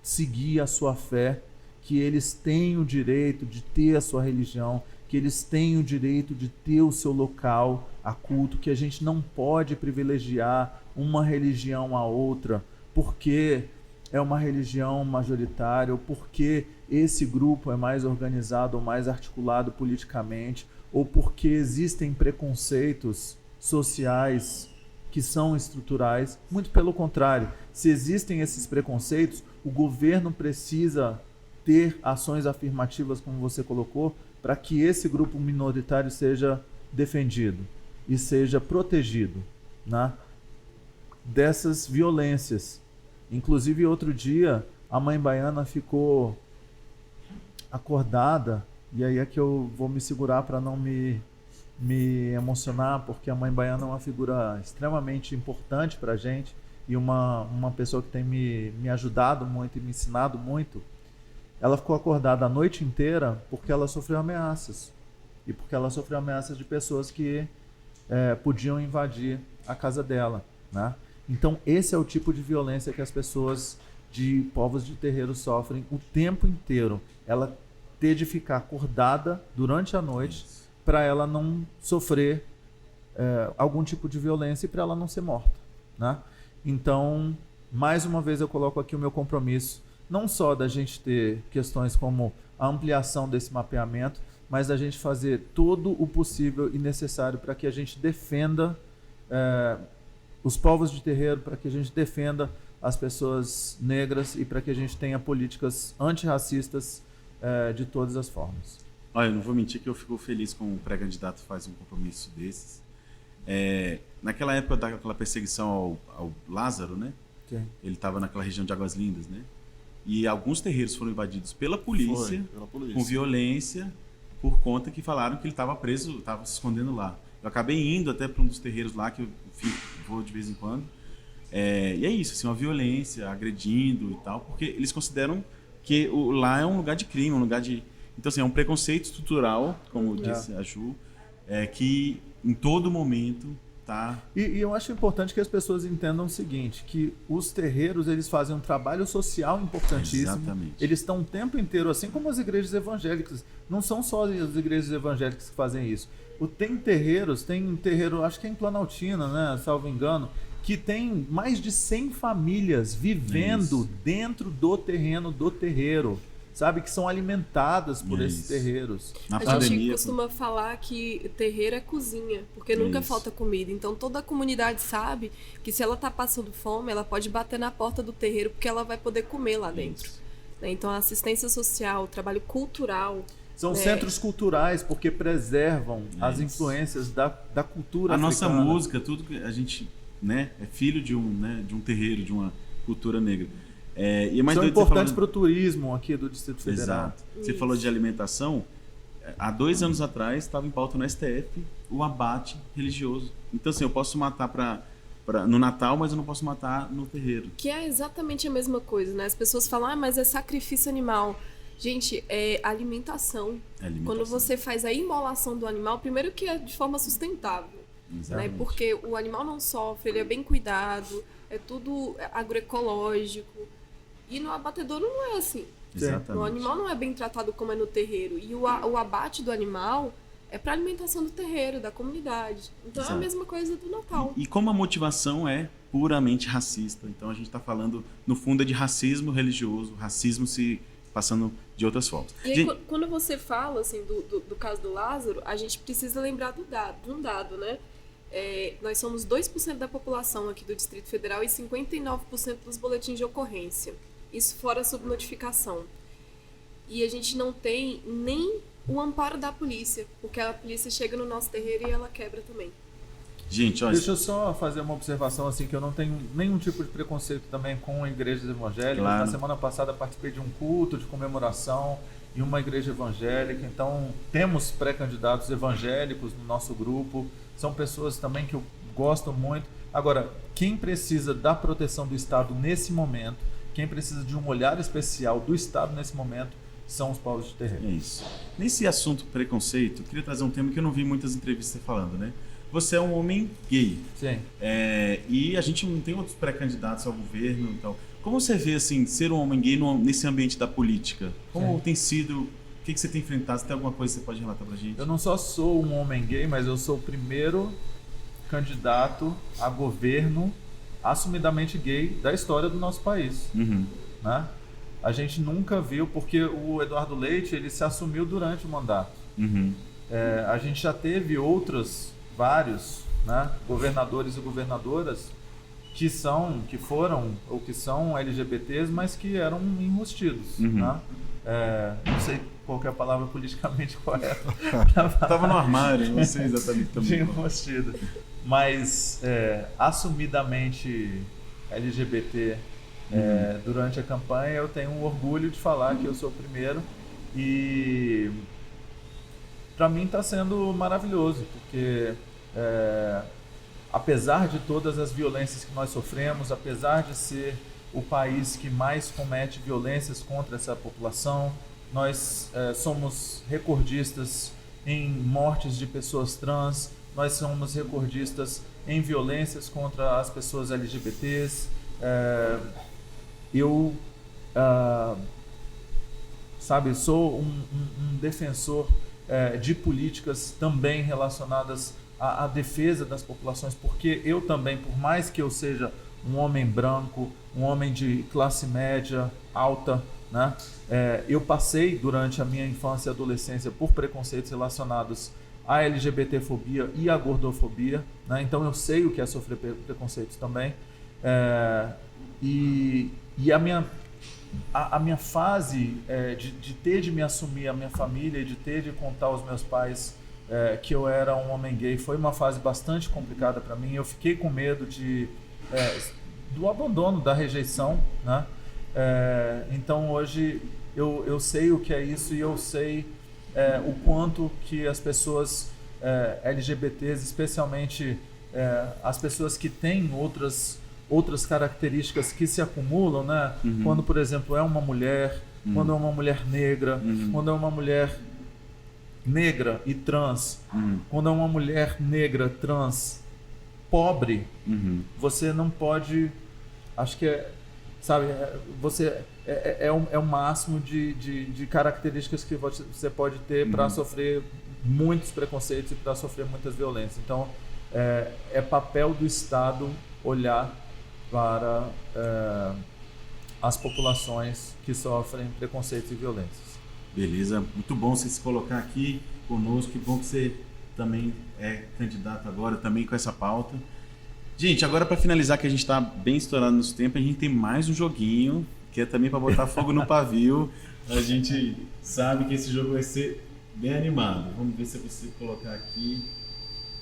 seguir a sua fé, que eles têm o direito de ter a sua religião, que eles têm o direito de ter o seu local a culto, que a gente não pode privilegiar uma religião a outra porque é uma religião majoritária ou porque esse grupo é mais organizado ou mais articulado politicamente ou porque existem preconceitos sociais que são estruturais. Muito pelo contrário, se existem esses preconceitos, o governo precisa ter ações afirmativas, como você colocou, para que esse grupo minoritário seja defendido e seja protegido, né, dessas violências. Inclusive, outro dia, a mãe baiana ficou acordada, e aí é que eu vou me segurar para não me emocionar, porque a mãe baiana é uma figura extremamente importante para a gente e uma pessoa que tem me ajudado muito e me ensinado muito. Ela ficou acordada a noite inteira porque ela sofreu ameaças. E porque ela sofreu ameaças de pessoas que podiam invadir a casa dela, né? Então, esse é o tipo de violência que as pessoas de povos de terreiro sofrem o tempo inteiro. Ela ter de ficar acordada durante a noite para ela não sofrer algum tipo de violência e para ela não ser morta, né? Então, mais uma vez eu coloco aqui o meu compromisso, não só da gente ter questões como a ampliação desse mapeamento, mas da gente fazer todo o possível e necessário para que a gente defenda os povos de terreiro, para que a gente defenda as pessoas negras e para que a gente tenha políticas antirracistas de todas as formas. Olha, eu não vou mentir que eu fico feliz com o pré-candidato faz um compromisso desses. Naquela época daquela perseguição ao Lázaro, né? Sim. Ele estava naquela região de Águas Lindas, né? E alguns terreiros foram invadidos pela polícia, com violência, por conta que falaram que ele estava preso, estava se escondendo lá. Eu acabei indo até para um dos terreiros lá, que eu vou de vez em quando. E é isso, assim, uma violência, agredindo e tal, porque eles consideram que lá é um lugar de crime, um lugar de... Então, assim, é um preconceito estrutural, como disse a Ju, que em todo momento tá... E eu acho importante que as pessoas entendam o seguinte, que os terreiros, eles fazem um trabalho social importantíssimo. Exatamente. Eles estão o tempo inteiro, assim como as igrejas evangélicas. Não são só as igrejas evangélicas que fazem isso. Tem terreiro, acho que é em Planaltina, né, salvo engano, que tem mais de 100 famílias vivendo dentro do terreno do terreiro, sabe? Que são alimentadas por esses terreiros. A gente costuma falar que terreiro é cozinha, porque nunca falta comida. Então toda a comunidade sabe que se ela está passando fome, ela pode bater na porta do terreiro porque ela vai poder comer lá dentro. Então a assistência social, o trabalho cultural... São centros culturais, porque preservam as influências da cultura africana. Nossa música, tudo que a gente, né, é filho de um terreiro, de uma cultura negra. São importantes para o turismo aqui do Distrito Federal. Exato. Você falou de alimentação. Há 2 anos atrás estava em pauta no STF o abate religioso. Então, assim, eu posso matar no Natal, mas eu não posso matar no terreiro. Que é exatamente a mesma coisa, né? As pessoas falam, mas é sacrifício animal. Gente, é alimentação. Quando você faz a imolação do animal, primeiro que é de forma sustentável. Né? Porque o animal não sofre, ele é bem cuidado, é tudo agroecológico. E no abatedouro não é assim. Exatamente. O animal não é bem tratado como é no terreiro. E o abate do animal é para alimentação do terreiro, da comunidade. Então é a mesma coisa do Natal. E como a motivação é puramente racista, então a gente está falando, no fundo, de racismo religioso, racismo se passando de outras formas. E aí, quando você fala assim, do caso do Lázaro, a gente precisa lembrar de um dado, né? Nós somos 2% da população aqui do Distrito Federal e 59% dos boletins de ocorrência. Isso fora a subnotificação. E a gente não tem nem o amparo da polícia, porque a polícia chega no nosso terreiro e ela quebra também. Gente, olha... Deixa eu só fazer uma observação, assim, que eu não tenho nenhum tipo de preconceito também com igrejas evangélicas. Claro. Na semana passada participei de um culto de comemoração em uma igreja evangélica, então temos pré-candidatos evangélicos no nosso grupo, são pessoas também que eu gosto muito. Agora, quem precisa da proteção do Estado nesse momento, quem precisa de um olhar especial do Estado nesse momento, são os povos de terreiro. É isso. Nesse assunto preconceito, eu queria trazer um tema que eu não vi muitas entrevistas falando, né? você é um homem gay. Sim. E a gente não tem outros pré-candidatos ao governo e tal. Como você vê, assim, ser um homem gay nesse ambiente da política? Como tem sido? O que você tem enfrentado? Se tem alguma coisa que você pode relatar pra gente? Eu não só sou um homem gay, mas eu sou o primeiro candidato a governo assumidamente gay da história do nosso país. Uhum. Né? A gente nunca viu, porque o Eduardo Leite ele se assumiu durante o mandato. Uhum. A gente já teve vários, né, governadores e governadoras que foram ou que são LGBTs, mas que eram enrustidos. Uhum. Né? Não sei qual que é a palavra politicamente correta. Tava no armário, não sei exatamente De também. enrustido. Mas assumidamente LGBT durante a campanha, eu tenho um orgulho de falar que eu sou o primeiro, e para mim está sendo maravilhoso, porque apesar de todas as violências que nós sofremos, apesar de ser o país que mais comete violências contra essa população, nós somos recordistas em mortes de pessoas trans, nós somos recordistas em violências contra as pessoas LGBTs. Eu sou um defensor de políticas também relacionadas à defesa das populações, porque eu também, por mais que eu seja um homem branco, um homem de classe média alta, né, eu passei durante a minha infância e adolescência por preconceitos relacionados à LGBTfobia e à gordofobia, né, então eu sei o que é sofrer preconceitos também. E a minha fase de ter de me assumir a minha família e de ter de contar aos meus pais que eu era um homem gay foi uma fase bastante complicada para mim. Eu fiquei com medo do abandono, da rejeição, né? Então hoje eu sei o que é isso, e eu sei o quanto que as pessoas LGBTs, especialmente as pessoas que têm outras características que se acumulam, né? Uhum. Quando, por exemplo, é uma mulher, quando é uma mulher negra, quando é uma mulher negra e trans, quando é uma mulher negra, trans, pobre, você não pode, acho que você é o máximo de características que você pode ter para sofrer muitos preconceitos e para sofrer muitas violências. Então, é papel do Estado olhar para as populações que sofrem preconceitos e violências. Beleza, muito bom você se colocar aqui conosco, que bom que você também é candidato agora, também com essa pauta. Gente, agora para finalizar, que a gente está bem estourado nos tempos, a gente tem mais um joguinho, que é também para botar fogo no pavio. A gente sabe que esse jogo vai ser bem animado. Vamos ver se você colocar aqui.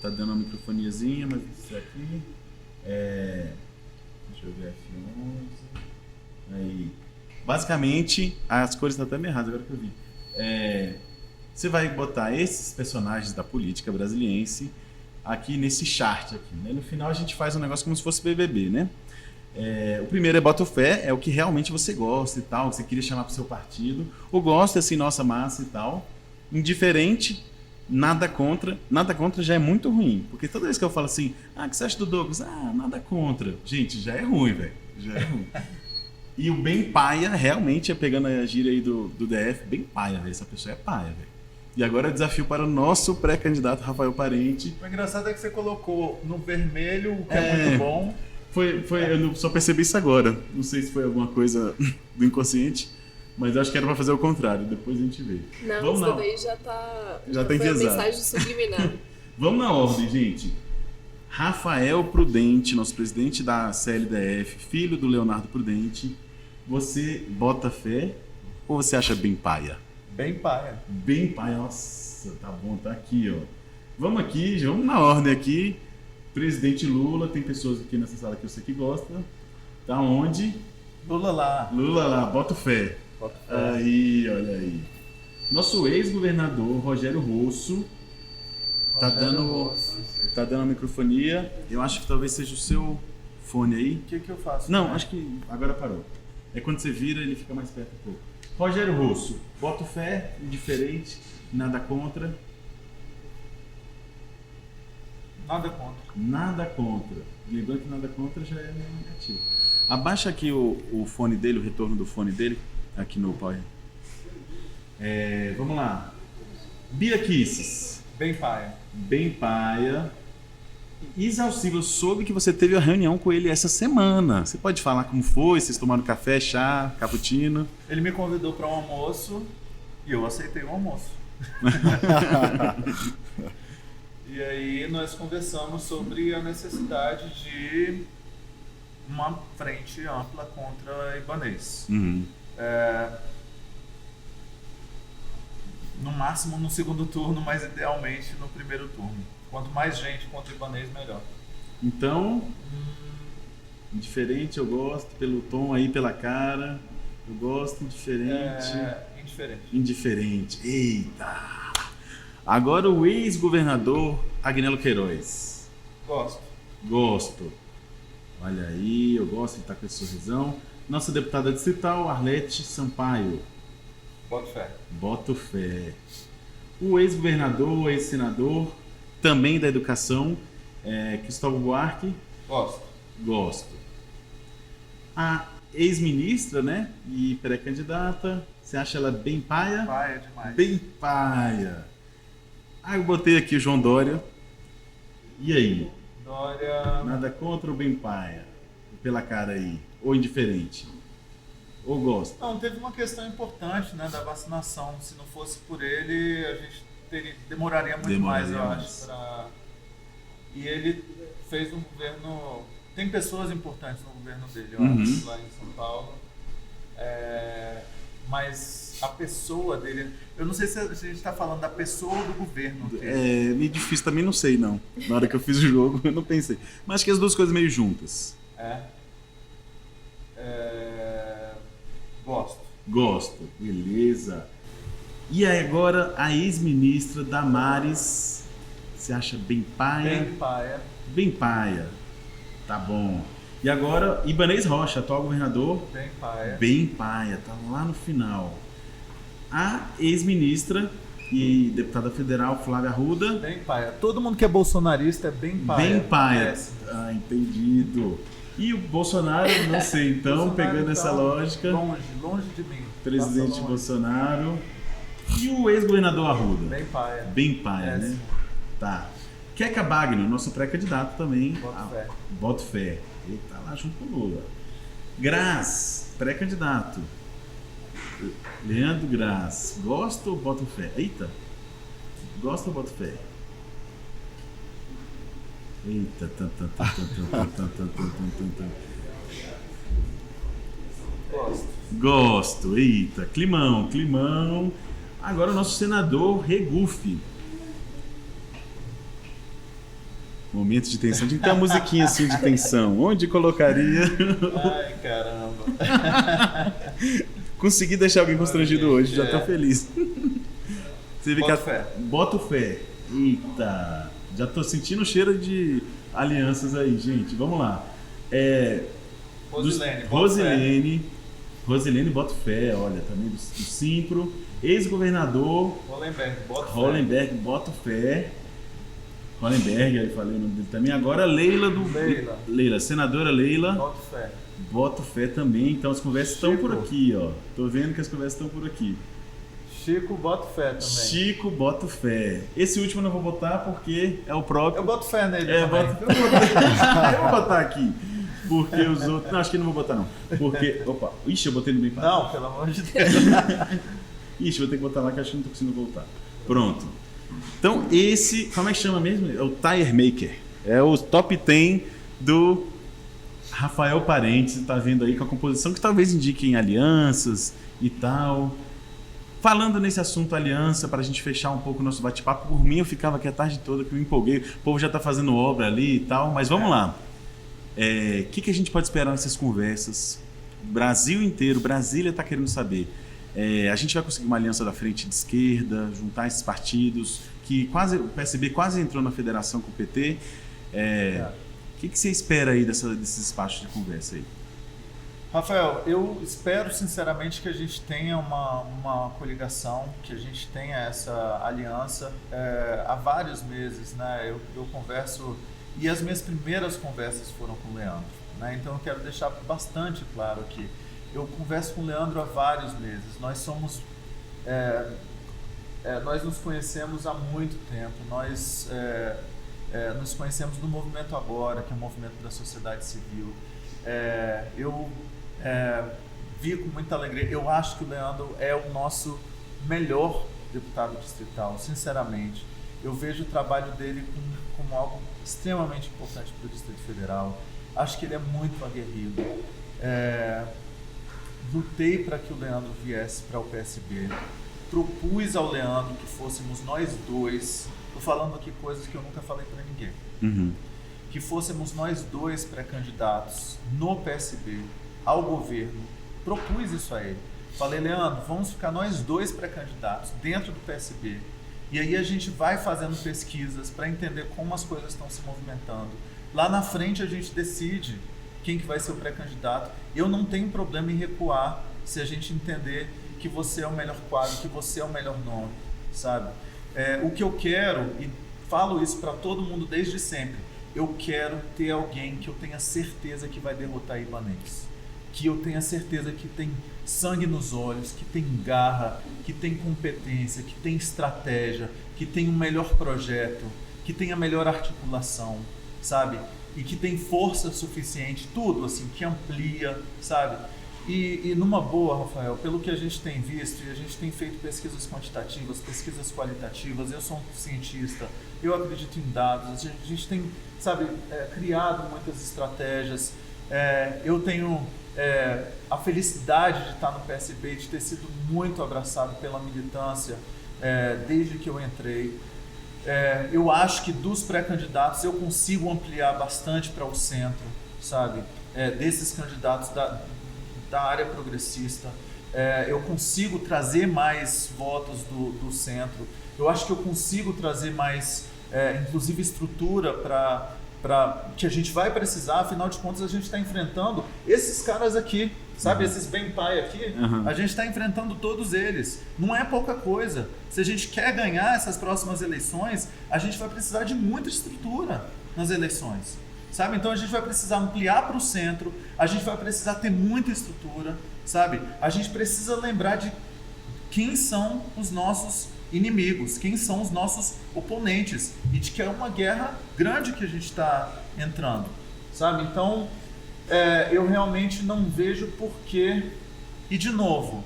Tá dando uma microfoniazinha, mas isso aqui deixa eu ver F11. Aí. Basicamente, as cores estão até meio erradas agora que eu vi. Você vai botar esses personagens da política brasiliense aqui nesse chart aqui, né? No final a gente faz um negócio como se fosse BBB, né? O primeiro é bota fé, é o que realmente você gosta e tal, que você queria chamar pro seu partido. O gosta, assim, nossa, massa e tal. Indiferente, nada contra. Nada contra já é muito ruim, porque toda vez que eu falo assim, o que você acha do Douglas? Nada contra. Gente, já é ruim, velho. Já é ruim. E o bem paia, realmente, pegando a gíria aí do DF, bem paia, velho. Essa pessoa é paia, velho. E agora é desafio para o nosso pré-candidato Rafael Parente. O engraçado é que você colocou no vermelho, o que é muito bom. Eu só percebi isso agora. Não sei se foi alguma coisa do inconsciente, mas acho que era para fazer o contrário. Depois a gente vê. Não, Vamos isso lá. daí já tá. Já tá foi a enviesado. mensagem subliminar. Vamos na ordem, gente. Rafael Prudente, nosso presidente da CLDF, filho do Leonardo Prudente. Você bota fé ou você acha bem paia? Bem paia. Bem paia, nossa, tá bom, tá aqui, ó. Vamos na ordem aqui. Presidente Lula, tem pessoas aqui nessa sala que eu sei que gostam. Tá onde? Lula lá, bota fé. Bota fé. Aí, olha aí. Nosso ex-governador, Rogério Rosso, tá dando a microfonia. Eu acho que talvez seja o seu fone aí. O que eu faço? Não, acho que agora parou. É quando você vira, ele fica mais perto um pouco. Rogério Rosso, bota fé, indiferente, nada contra. Nada contra. Nada contra. Lembrando que nada contra já é meio negativo. Abaixa aqui o fone dele, o retorno do fone dele, aqui no Power. Vamos lá. Bia Kisses. Bem paia. Bem paia. Exaustivo, eu soube que você teve uma reunião com ele essa semana. Você pode falar como foi? Vocês tomaram café, chá, cappuccino? Ele me convidou para um almoço e eu aceitei o almoço. E aí nós conversamos sobre a necessidade de uma frente ampla contra Ibanez. Uhum. No máximo no segundo turno, mas idealmente no primeiro turno. Quanto mais gente contra Ibanez, melhor. Então, indiferente eu gosto, pelo tom aí, pela cara. Eu gosto indiferente. Indiferente. Indiferente. Eita! Agora o ex-governador Agnello Queiroz. Gosto. Olha aí, eu gosto de estar com esse sorrisão. Nossa deputada distrital, Arlete Sampaio. Boto fé. O ex-governador, ex-senador, também da educação, Cristóvão Buarque. Gosto. A ex-ministra, né? E pré-candidata. Você acha ela bem paia? Paia demais. Bem paia. Eu botei aqui o João Dória. E aí? Dória. Nada contra ou bem paia? Pela cara aí. Ou indiferente? Ou gosta? Não, teve uma questão importante, né, da vacinação. Se não fosse por ele, a gente demoraria muito mais, eu acho. E ele fez um governo... Tem pessoas importantes no governo dele, eu acho, lá em São Paulo. Mas a pessoa dele... Eu não sei se a gente está falando da pessoa ou do governo dele. É meio difícil, também não sei não. Na hora que eu fiz o jogo, eu não pensei. Mas acho que as duas coisas meio juntas. Gosto. Beleza. E aí agora a ex-ministra Damares. Você acha bem paia? Bem paia. Tá bom. E agora Ibanez Rocha, atual governador. Bem paia. Tá lá no final. A ex-ministra e deputada federal Flávia Arruda. Bem paia. Todo mundo que é bolsonarista é bem paia. Bem paia. Entendido. E o Bolsonaro, não sei, então, pegando essa lógica. Longe de mim. Presidente Bolsonaro. E o ex-governador Arruda. Bem paia. Bem paia, né? Tá. Queca Bagno, nosso pré-candidato também. Boto fé. Ele tá lá junto com o Lula. Graz, pré-candidato. Leandro Graz. Gosta ou boto fé? Eita. Gosta ou boto fé? Eita. Gosto. Eita. Climão. Agora o nosso senador Regufe. Momento de tensão. Tinha que ter uma musiquinha assim de tensão. Onde colocaria? Ai, caramba. Consegui deixar alguém constrangido hoje. Já tô feliz. Você Boto fé. Eita. Já tô sentindo o cheiro de alianças aí, gente. Vamos lá. Rosilene, boto fé. Olha, também do Simpro. Ex-governador Hollenberg, boto fé. Hollenberg, aí falei o nome dele também. Agora Leila, senadora Leila. Boto fé também. Então as conversas estão por aqui, ó. Tô vendo que as conversas estão por aqui. Chico, boto fé também. Chico, boto fé. Esse último eu não vou botar porque é o próprio. Eu boto fé nele. Eu vou botar aqui. Porque os outros. Não, acho que não vou botar, não. Porque. Opa. Ixi, eu botei no bem fácil. Não, pelo amor de Deus. Ixi, vou ter que botar lá que acho que não tô conseguindo voltar. Pronto. Então, esse. Como é que chama mesmo? É o Tire Maker. É o top 10 do Rafael Parentes. Tá vendo aí com a composição que talvez indiquem alianças e tal. Falando nesse assunto aliança, para a gente fechar um pouco o nosso bate-papo, por mim eu ficava aqui a tarde toda que eu me empolguei. O povo já está fazendo obra ali e tal, mas vamos lá. O que a gente pode esperar nessas conversas? O Brasil inteiro, Brasília está querendo saber. A gente vai conseguir uma aliança da frente de esquerda, juntar esses partidos, que quase o PSB quase entrou na federação com o PT. O que você espera aí desses espaços de conversa aí? Rafael, eu espero sinceramente que a gente tenha uma coligação, que a gente tenha essa aliança há vários meses, né? Eu converso, e as minhas primeiras conversas foram com o Leandro, né? Então eu quero deixar bastante claro aqui. Eu converso com o Leandro há vários meses, nós nos conhecemos há muito tempo, nós nos conhecemos no Movimento Agora, que é o movimento da sociedade civil. Eu vi com muita alegria, eu acho que o Leandro é o nosso melhor deputado distrital, sinceramente. Eu vejo o trabalho dele como algo extremamente importante para o Distrito Federal. Acho que ele é muito aguerrido. Lutei para que o Leandro viesse para o PSB. Propus ao Leandro que fôssemos nós dois, estou falando aqui coisas que eu nunca falei para ninguém, que fôssemos nós dois pré-candidatos no PSB ao governo. Propus isso a ele. Falei, Leandro, vamos ficar nós dois pré-candidatos dentro do PSB e aí a gente vai fazendo pesquisas para entender como as coisas estão se movimentando. Lá na frente a gente decide quem que vai ser o pré-candidato. Eu não tenho problema em recuar se a gente entender que você é o melhor quadro, que você é o melhor nome, sabe? O que eu quero, e falo isso para todo mundo desde sempre, eu quero ter alguém que eu tenha certeza que vai derrotar Ibanez, que eu tenha certeza que tem sangue nos olhos, que tem garra, que tem competência, que tem estratégia, que tem um melhor projeto, que tem a melhor articulação, sabe? E que tem força suficiente, tudo assim, que amplia, sabe? E numa boa, Rafael, pelo que a gente tem visto, e a gente tem feito pesquisas quantitativas, pesquisas qualitativas, eu sou um cientista, eu acredito em dados, a gente tem, sabe, criado muitas estratégias. Eu tenho a felicidade de estar no PSB, de ter sido muito abraçado pela militância desde que eu entrei. Eu acho que dos pré-candidatos eu consigo ampliar bastante para o centro, sabe? Desses candidatos da área progressista, eu consigo trazer mais votos do centro. Eu acho que eu consigo trazer mais, inclusive, estrutura para que a gente vai precisar. Afinal de contas, a gente está enfrentando esses caras aqui, sabe? Esses bem pai aqui, a gente está enfrentando todos eles. Não é pouca coisa. Se a gente quer ganhar essas próximas eleições, a gente vai precisar de muita estrutura nas eleições, sabe? Então a gente vai precisar ampliar para o centro, a gente vai precisar ter muita estrutura, sabe? A gente precisa lembrar de quem são os nossos inimigos, quem são os nossos oponentes, e de que é uma guerra grande que a gente está entrando, sabe? Então, eu realmente não vejo porquê. E de novo,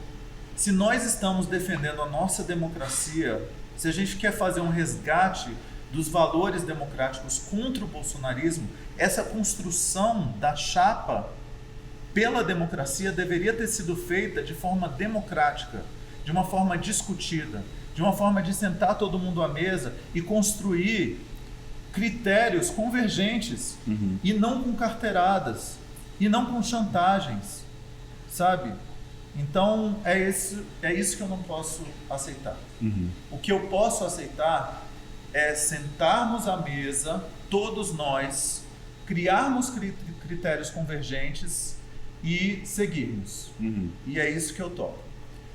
se nós estamos defendendo a nossa democracia, se a gente quer fazer um resgate dos valores democráticos contra o bolsonarismo, essa construção da chapa pela democracia deveria ter sido feita de forma democrática, de uma forma discutida, de uma forma de sentar todo mundo à mesa e construir critérios convergentes, e não com carteiradas, e não com chantagens, sabe? Então é isso que eu não posso aceitar. O que eu posso aceitar é sentarmos à mesa, todos nós, criarmos critérios convergentes e seguirmos. E é isso que eu topo.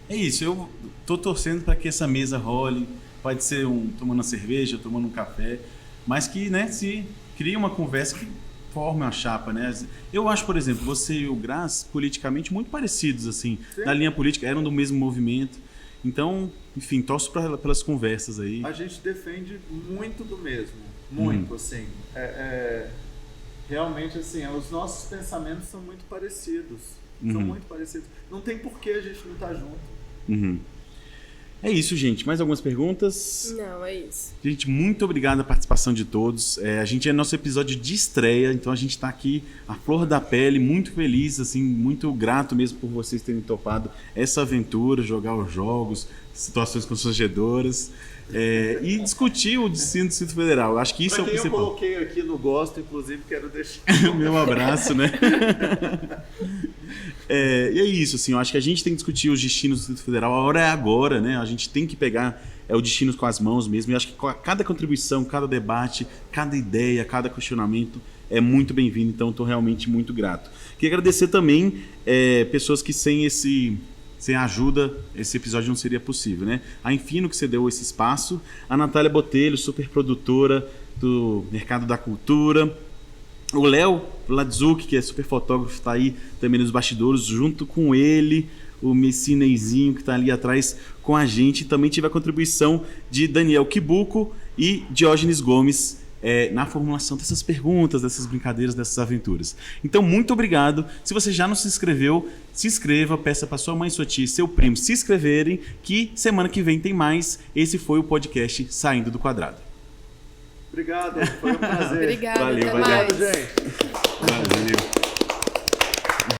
É isso, eu tô torcendo para que essa mesa role, pode ser tomando uma cerveja, tomando um café, mas que, né, se crie uma conversa que forme uma chapa, né? Eu acho, por exemplo, você e o Graz, politicamente, muito parecidos, assim, na linha política, eram do mesmo movimento. Então, enfim, torço pelas conversas aí. A gente defende muito do mesmo, muito, assim. Realmente, assim, os nossos pensamentos são muito parecidos. São muito parecidos. Não tem por que a gente não estar junto. É isso, gente. Mais algumas perguntas? Não, é isso. Gente, muito obrigado a participação de todos. A gente é nosso episódio de estreia, então a gente está aqui à flor da pele, muito feliz, assim, muito grato mesmo por vocês terem topado essa aventura, jogar os jogos, situações constrangedoras, e discutir o destino do Distrito Federal. Eu acho que isso é o principal. Eu coloquei aqui no gosto, inclusive quero deixar meu abraço, né? E é isso, assim, eu acho que a gente tem que discutir os destinos do Distrito Federal, a hora é agora, né? A gente tem que pegar o destino com as mãos mesmo, e acho que cada contribuição, cada debate, cada ideia, cada questionamento é muito bem-vindo, então estou realmente muito grato. Queria agradecer também pessoas que sem a ajuda, esse episódio não seria possível, né? A Infino, que cedeu esse espaço, a Natália Botelho, super produtora do Mercado da Cultura, o Léo Ladzuc, que é super fotógrafo, está aí também nos bastidores, junto com ele, o Messineizinho, que está ali atrás com a gente. Também tive a contribuição de Daniel Kibuco e Diógenes Gomes, na formulação dessas perguntas, dessas brincadeiras, dessas aventuras. Então, muito obrigado. Se você já não se inscreveu, se inscreva, peça para sua mãe, sua tia e seu primo se inscreverem, que semana que vem tem mais. Esse foi o podcast Saindo do Quadrado. Obrigado, foi um prazer. Obrigada, Valeu, até valeu. mais. Obrigado, gente. Valeu.